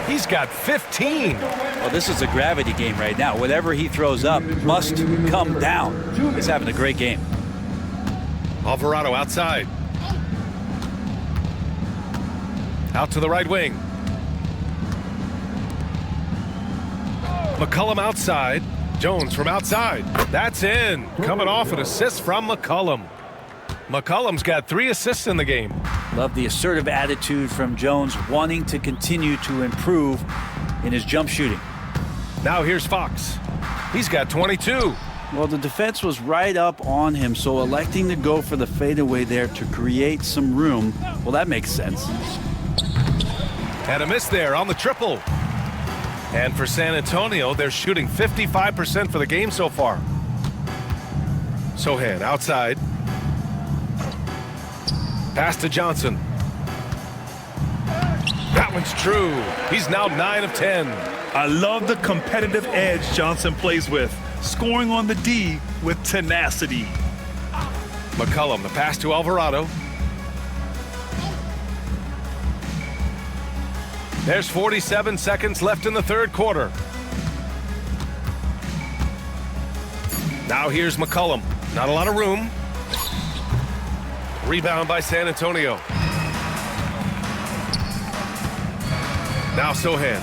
He's got 15. Well, this is a gravity game right now. Whatever he throws up must come down. He's having a great game. Alvarado outside. Out to the right wing. McCollum outside. Jones from outside. That's in. Coming off an assist from McCollum. McCollum's got 3 assists in the game. Love the assertive attitude from Jones, wanting to continue to improve in his jump shooting. Now here's Fox. He's got 22. Well, the defense was right up on him, so electing to go for the fadeaway there to create some room, well, that makes sense. And a miss there on the triple. And for San Antonio, they're shooting 55% for the game so far. Sohan outside. Pass to Johnson. That one's true. He's now 9 of 10. I love the competitive edge Johnson plays with, scoring on the D with tenacity. McCollum, the pass to Alvarado. There's 47 seconds left in the third quarter. Now here's McCollum. Not a lot of room. Rebound by San Antonio. Now Sohan.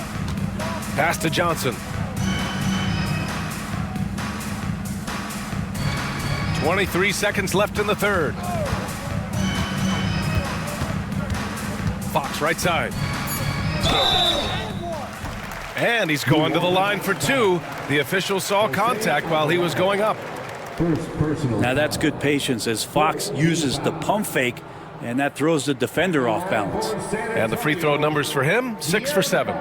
Pass to Johnson. 23 seconds left in the third. Fox right side. And he's going to the line for 2. The official saw contact while he was going up. Now that's good patience as Fox uses the pump fake, and that throws the defender off balance. And the free throw numbers for him, 6 for 7.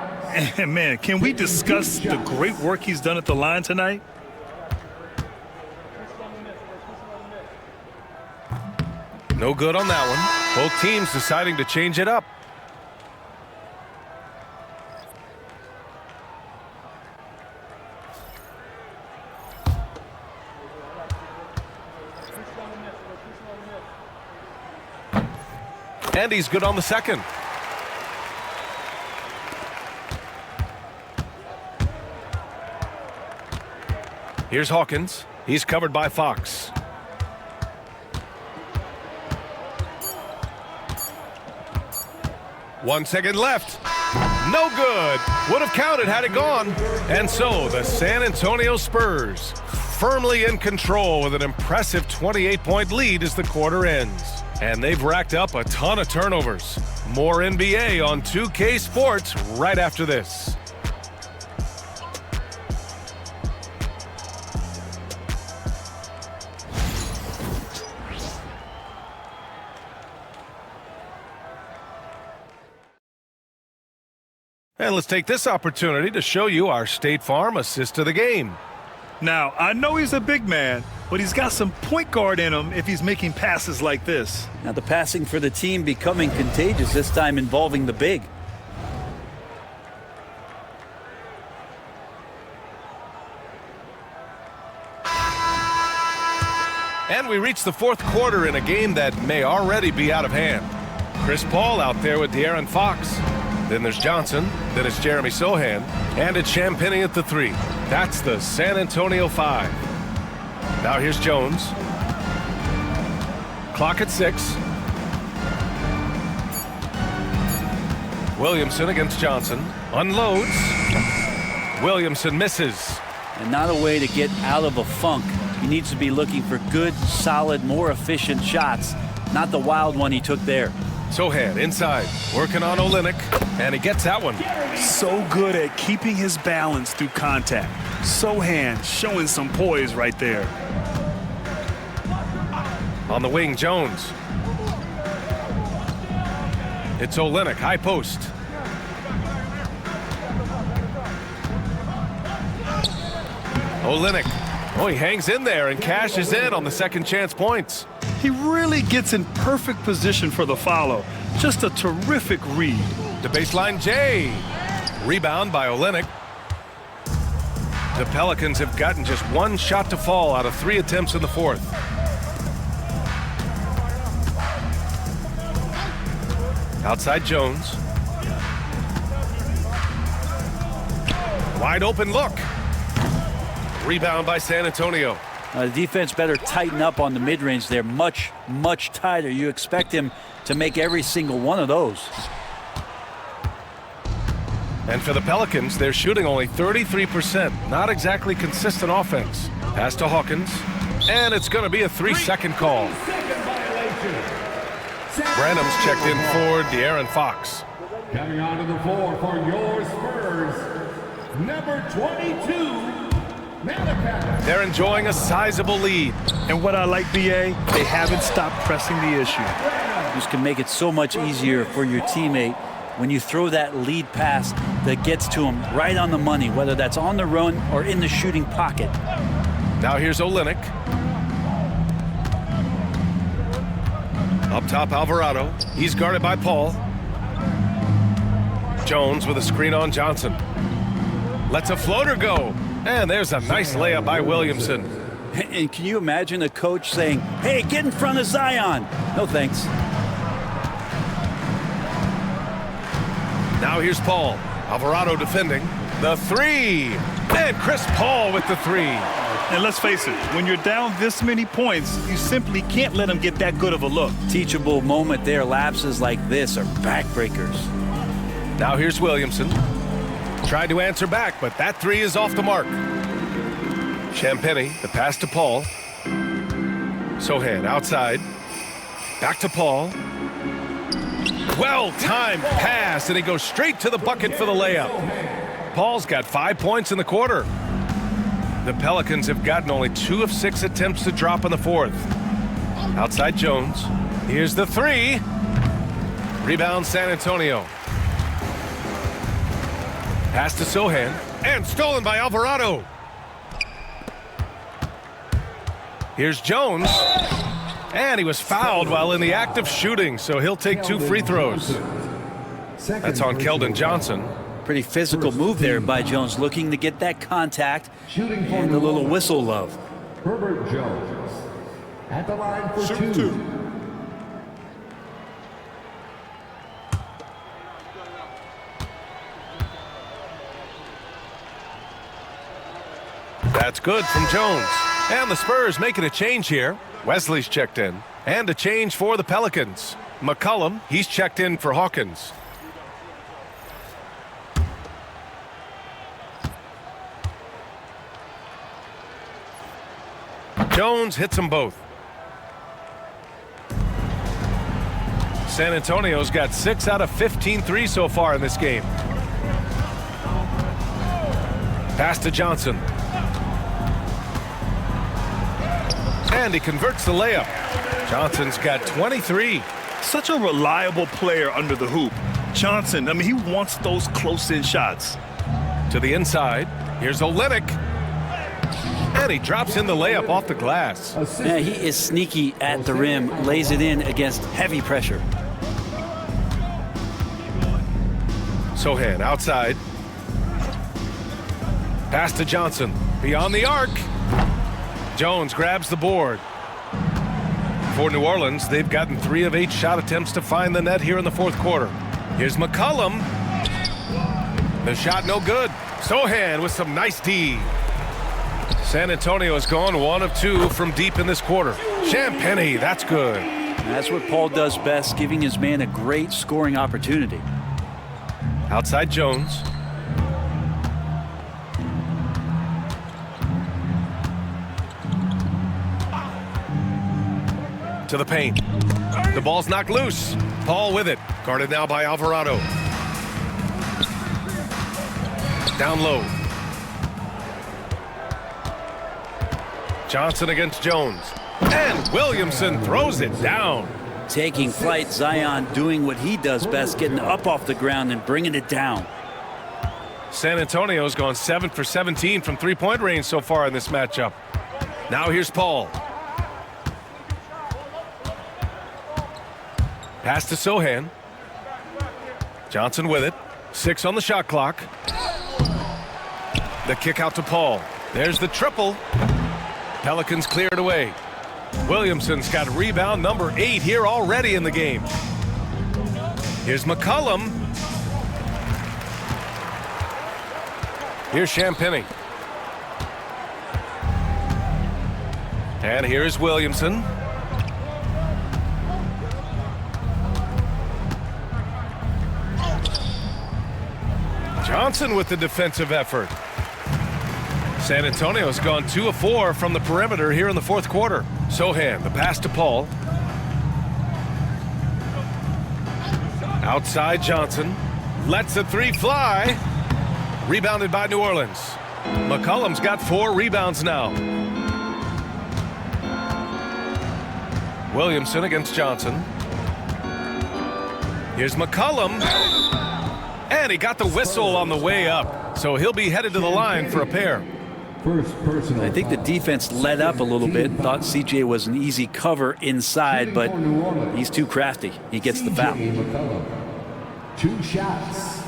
And man, can we discuss the great work he's done at the line tonight? No good on that one. Both teams deciding to change it up. And he's good on the second. Here's Hawkins. He's covered by Fox. One second left. No good. Would have counted had it gone. And so the San Antonio Spurs firmly in control with an impressive 28-point lead as the quarter ends. And they've racked up a ton of turnovers. More NBA on 2K Sports right after this. And let's take this opportunity to show you our State Farm assist of the game. Now, I know he's a big man, but he's got some point guard in him if he's making passes like this. Now the passing for the team becoming contagious, this time involving the big. And we reach the fourth quarter in a game that may already be out of hand. Chris Paul out there with De'Aaron Fox. Then there's Johnson. Then it's Jeremy Sohan. And it's Champagnie at the 3. That's the San Antonio 5. Now here's Jones. Clock at 6. Williamson against Johnson. Unloads. Williamson misses. And not a way to get out of a funk. He needs to be looking for good, solid, more efficient shots, not the wild one he took there. Sohan inside, working on Olynyk, and he gets that one. So good at keeping his balance through contact. Sohan showing some poise right there. On the wing, Jones. It's Olynyk, high post. Olynyk. Oh, he hangs in there and cashes in on the second chance points. He really gets in perfect position for the follow. Just a terrific read. To baseline, Jay. Rebound by Olynyk. The Pelicans have gotten just one shot to fall out of 3 attempts in the fourth. Outside Jones. Wide open look. Rebound by San Antonio. The defense better tighten up on the mid-range there. Much, much tighter. You expect him to make every single one of those. And for the Pelicans, they're shooting only 33%. Not exactly consistent offense. Pass to Hawkins. And it's going to be a 3-second call. Branham's checked in for De'Aaron Fox. Coming onto the floor for your Spurs, number 22. They're enjoying a sizable lead. And what I like, BA, they haven't stopped pressing the issue. This can make it so much easier for your teammate when you throw that lead pass that gets to him right on the money, whether that's on the run or in the shooting pocket. Now here's Olynyk. Up top, Alvarado. He's guarded by Paul. Jones with a screen on Johnson. Lets a floater go. And there's a nice layup by Williamson. And can you imagine a coach saying, hey, get in front of Zion? No thanks. Now here's Paul. Alvarado defending. The 3. And Chris Paul with the 3. And let's face it, when you're down this many points, you simply can't let him get that good of a look. Teachable moment there. Lapses like this are backbreakers. Now here's Williamson. Tried to answer back, but that 3 is off the mark. Champagnie, the pass to Paul. Sohan outside. Back to Paul. Well-timed pass, and he goes straight to the bucket for the layup. Paul's got 5 points in the quarter. The Pelicans have gotten only 2 of 6 attempts to drop in the fourth. Outside Jones. Here's the 3. Rebound San Antonio. Pass to Sohan, and stolen by Alvarado. Here's Jones, and he was fouled while in the act of shooting, so he'll take 2 free throws. That's on Keldon Johnson. Pretty physical move there by Jones, looking to get that contact and a little whistle love. Herbert Jones at the line for Shoot 2. That's good from Jones. And the Spurs making a change here. Wesley's checked in. And a change for the Pelicans. McCollum, he's checked in for Hawkins. Jones hits them both. San Antonio's got 6 out of 15 threes so far in this game. Pass to Johnson. And he converts the layup. Johnson's got 23. Such a reliable player under the hoop. Johnson, I mean, he wants those close-in shots. To the inside. Here's Olynyk. And he drops in the layup off the glass. Yeah, he is sneaky at the rim, lays it in against heavy pressure. Sohan outside. Pass to Johnson. Beyond the arc. Jones grabs the board. For New Orleans, they've gotten 3 of 8 shot attempts to find the net here in the fourth quarter. Here's McCollum. The shot no good. Sohan with some nice D. San Antonio has gone 1 of 2 from deep in this quarter. Champagnie, that's good. And that's what Paul does best, giving his man a great scoring opportunity. Outside Jones. To the paint. The ball's knocked loose. Paul with it. Guarded now by Alvarado. Down low. Johnson against Jones. And Williamson throws it down. Taking flight, Zion doing what he does best, getting up off the ground and bringing it down. San Antonio's gone 7 for 17 from three-point range so far in this matchup. Now here's Paul. Pass to Sohan. Johnson with it. 6 on the shot clock. The kick out to Paul. There's the triple. Pelicans cleared away. Williamson's got rebound number 8 here already in the game. Here's McCollum. Here's Champagnie. And here's Williamson. Johnson with the defensive effort. San Antonio's gone 2 of 4 from the perimeter here in the fourth quarter. Sohan, the pass to Paul. Outside Johnson. Lets the 3 fly. Rebounded by New Orleans. McCollum's got 4 rebounds now. Williamson against Johnson. Here's McCollum. And he got the whistle on the way up. So he'll be headed to the line for a pair. I think the defense let up a little bit. Thought CJ was an easy cover inside, but he's too crafty. He gets the foul. 2 shots.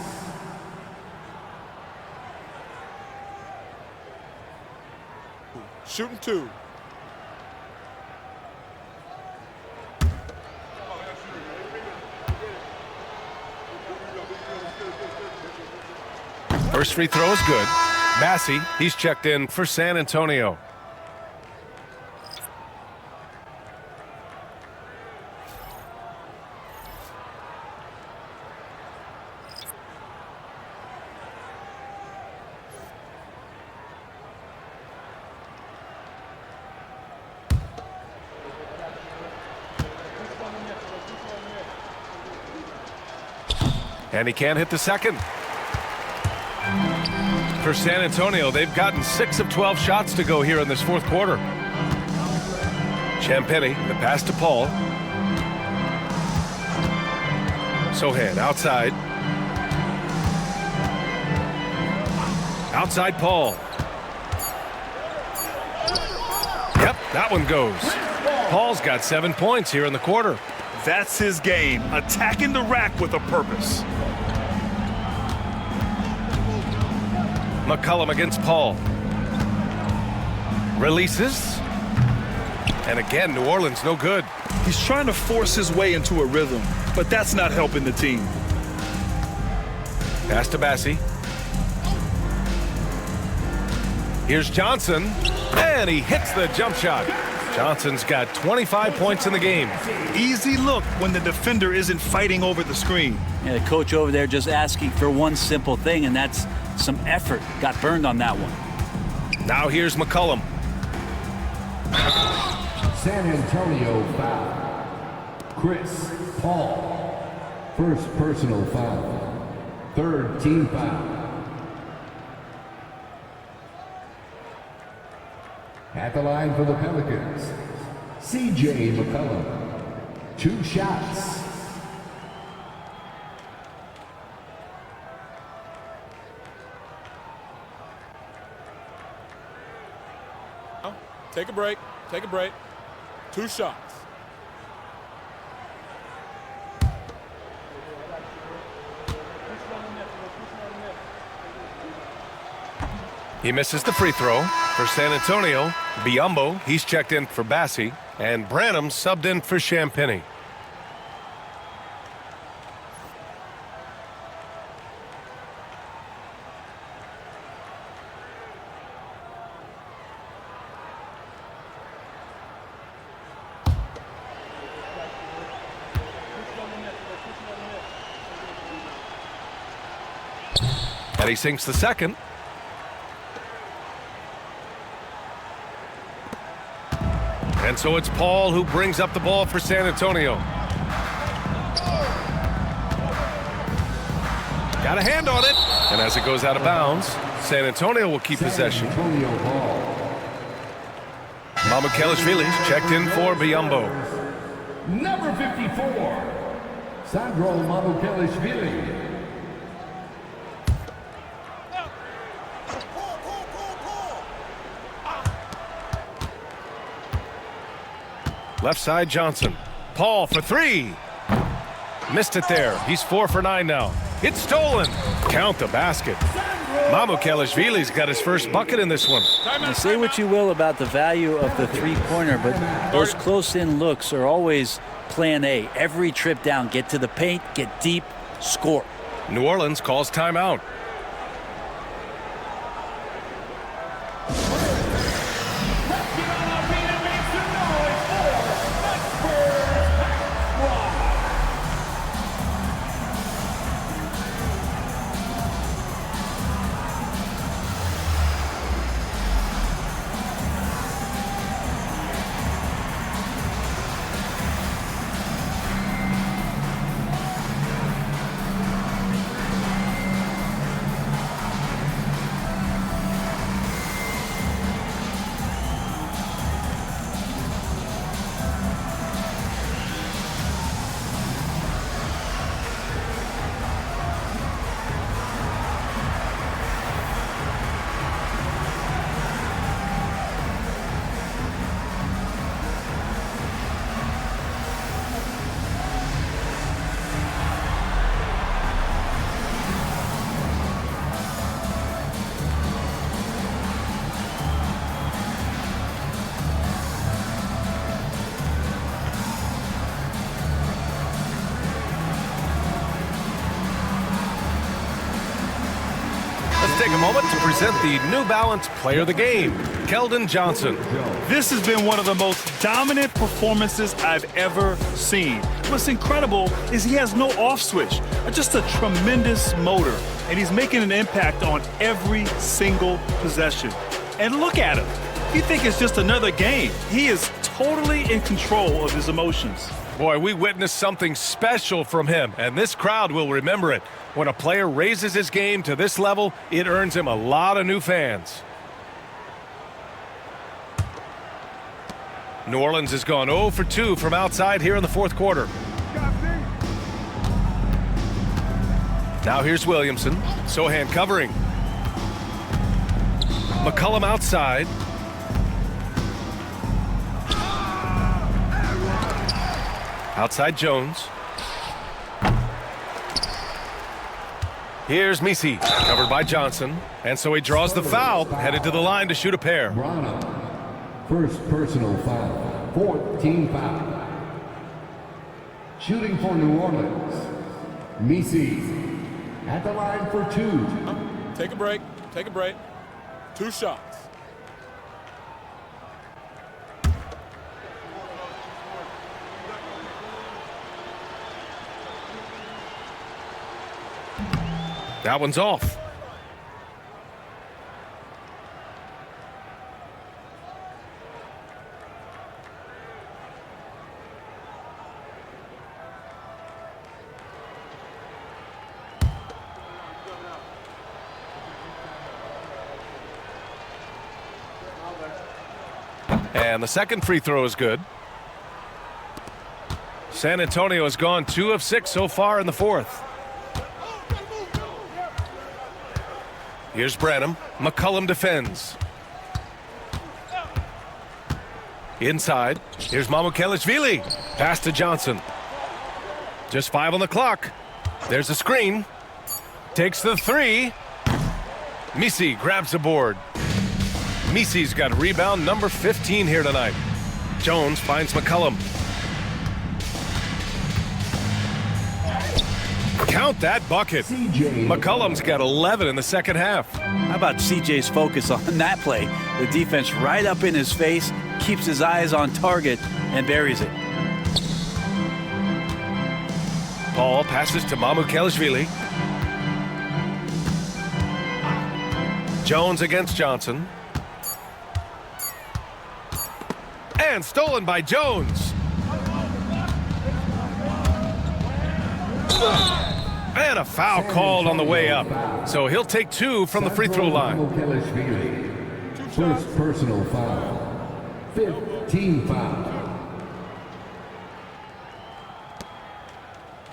Shooting 2. First free throw is good. Massey, he's checked in for San Antonio. And he can't hit the second. For San Antonio, they've gotten 6 of 12 shots to go here in this fourth quarter. Champagnie, the pass to Paul. Sohan outside. Outside Paul. Yep, that one goes. Paul's got 7 points here in the quarter. That's his game, attacking the rack with a purpose. McCollum against Paul. Releases. And again, New Orleans no good. He's trying to force his way into a rhythm, but that's not helping the team. Pass to Massey. Here's Johnson. And he hits the jump shot. Johnson's got 25 points in the game. Easy look when the defender isn't fighting over the screen. Yeah, the coach over there just asking for one simple thing, and that's some effort. Got burned on that one. Now here's McCollum. San Antonio foul. Chris Paul. First personal foul. Third team foul. At the line for the Pelicans, C.J. McCollum. 2 shots. Take a break. Take a break. 2 shots. He misses the free throw. For San Antonio, Biyombo, he's checked in for Bassi, and Branham subbed in for Champagny. And he sinks the second. And so it's Paul who brings up the ball for San Antonio. Got a hand on it. And as it goes out of bounds, San Antonio will keep possession. Mamukelashvili's checked in for Biyombo. Number 54, Sandro Mamukelashvili. Left side Johnson. Paul for 3. Missed it there. He's 4 for 9 now. It's stolen. Count the basket. Mamukelashvili's got his first bucket in this one. Now, say what you will about the value of the three-pointer, but those close-in looks are always plan A. Every trip down, get to the paint, get deep, score. New Orleans calls timeout. Take a moment to present the New Balance Player of the Game, Keldon Johnson. This has been one of the most dominant performances I've ever seen. What's incredible is he has no off switch, just a tremendous motor, and he's making an impact on every single possession. And look at him. You think it's just another game. He is totally in control of his emotions. Boy, we witnessed something special from him, and this crowd will remember it. When a player raises his game to this level, it earns him a lot of new fans. New Orleans has gone 0 for 2 from outside here in the fourth quarter. Now here's Williamson. Sohan covering. McCollum outside. Outside Jones. Here's Misi, covered by Johnson. And so he draws the foul, headed to the line to shoot a pair. First personal foul, 14 foul. Shooting for New Orleans, Misi at the line for 2. Take a break. Take a break. 2 shots. That one's off. And the second free throw is good. San Antonio has gone 2 of 6 so far in the fourth. Here's Branham. McCollum defends. Inside, here's Mamukelashvili. Pass to Johnson. Just 5 on the clock. There's a screen. Takes the 3. Misi grabs the board. Misi's got rebound number 15 here tonight. Jones finds McCollum. Count that bucket. McCollum's got 11 in the second half. How about CJ's focus on that play? The defense right up in his face, keeps his eyes on target, and buries it. Paul passes to Mamukelashvili. Jones against Johnson. And stolen by Jones. And a foul called on the way up. So he'll take 2 from the free throw line. First personal foul. 15 foul.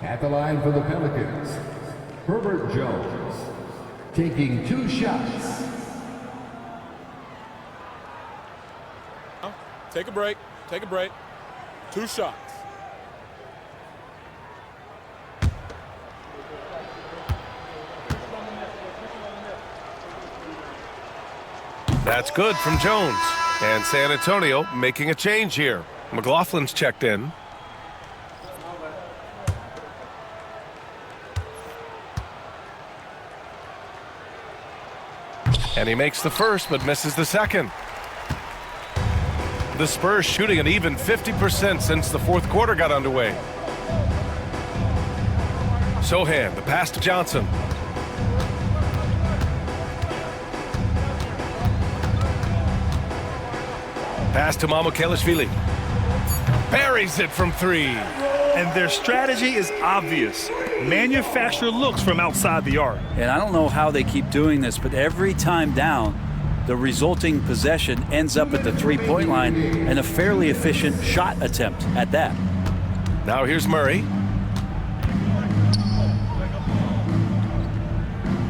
At the line for the Pelicans, Herbert Jones, taking 2 shots. Take a break. Take a break. 2 shots. That's good from Jones. And San Antonio making a change here. McLaughlin's checked in. And he makes the first but misses the second. The Spurs shooting an even 50% since the fourth quarter got underway. Sohan, the pass to Johnson. Pass to Mamukelashvili. Buries it from 3. And their strategy is obvious. Manufacture looks from outside the arc. And I don't know how they keep doing this, but every time down, the resulting possession ends up at the 3-point line and a fairly efficient shot attempt at that. Now here's Murray.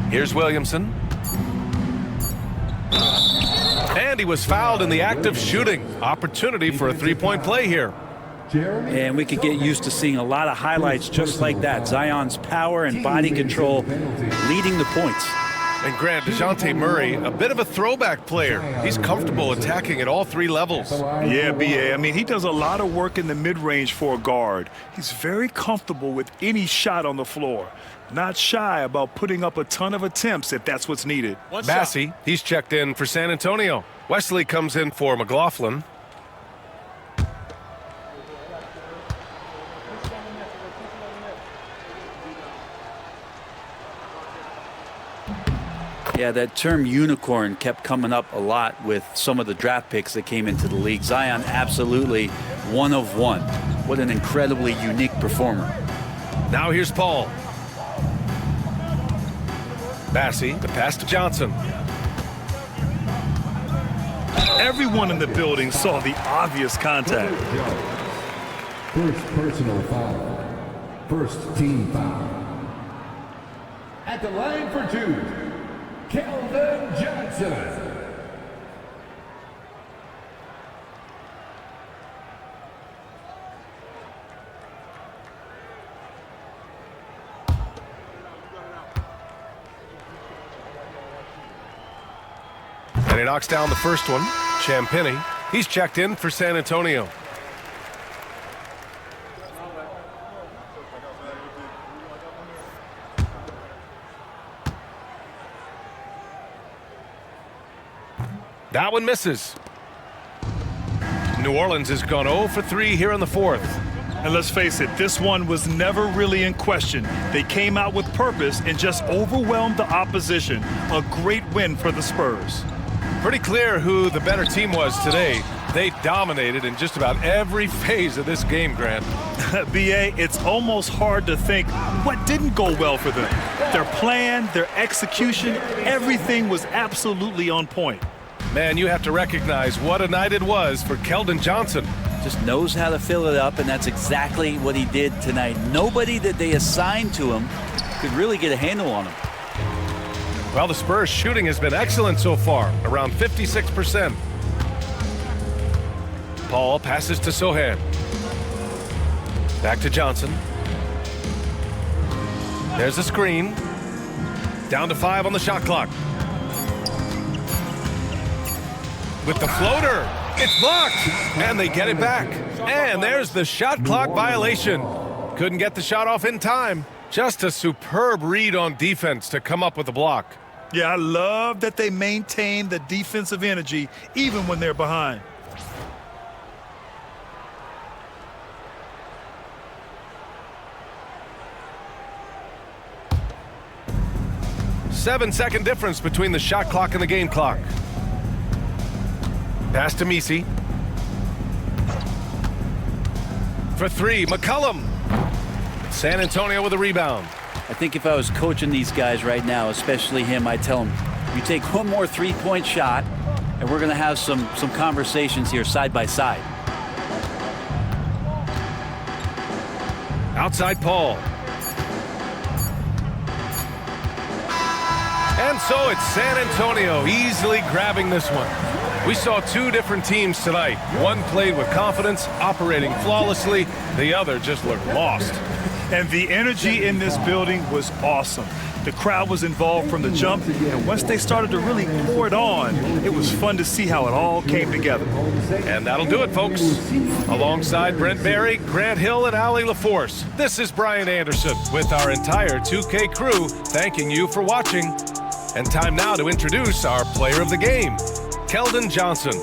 Here's Williamson. And he was fouled in the act of shooting. Opportunity for a 3-point play here. And we could get used to seeing a lot of highlights just like that. Zion's power and body control leading the points. And Grant, DeJounte Murray, a bit of a throwback player. He's comfortable attacking at all 3 levels. Yeah, B.A. I mean, he does a lot of work in the mid-range for a guard. He's very comfortable with any shot on the floor. Not shy about putting up a ton of attempts if that's what's needed. Massey, he's checked in for San Antonio. Wesley comes in for McLaughlin. Yeah, that term unicorn kept coming up a lot with some of the draft picks that came into the league. Zion, absolutely one of one. What an incredibly unique performer. Now here's Paul. Massey, the pass to Johnson. Everyone in the building saw the obvious contact. First personal foul. First team foul. At the line for 2, Keldon Johnson. And he knocks down the first one. Champagny, he's checked in for San Antonio. That one misses. New Orleans has gone 0 for 3 here in the fourth. And let's face it, this one was never really in question. They came out with purpose and just overwhelmed the opposition. A great win for the Spurs. Pretty clear who the better team was today. They dominated in just about every phase of this game, Grant. B.A., it's almost hard to think what didn't go well for them. Their plan, their execution, everything was absolutely on point. Man, you have to recognize what a night it was for Keldon Johnson. Just knows how to fill it up, and that's exactly what he did tonight. Nobody that they assigned to him could really get a handle on him. Well, the Spurs shooting has been excellent so far, around 56%. Paul passes to Sohan. Back to Johnson. There's a screen. Down to 5 on the shot clock. With the floater, it's blocked, and they get it back. And there's the shot clock violation. Couldn't get the shot off in time. Just a superb read on defense to come up with the block. Yeah, I love that they maintain the defensive energy even when they're behind. Seven-second difference between the shot clock and the game clock. Pass to Misi. For 3, McCollum. San Antonio with a rebound. I think if I was coaching these guys right now, especially him, I'd tell him, you take one more three-point shot, and we're going to have some conversations here side by side. Outside Paul. And so it's San Antonio easily grabbing this one. We saw 2 different teams tonight. One played with confidence, operating flawlessly. The other just looked lost. And the energy in this building was awesome. The crowd was involved from the jump, and once they started to really pour it on, it was fun to see how it all came together. And that'll do it, folks. Alongside Brent Barry, Grant Hill, and Allie LaForce, this is Brian Anderson with our entire 2K crew thanking you for watching. And time now to introduce our player of the game, Keldon Johnson.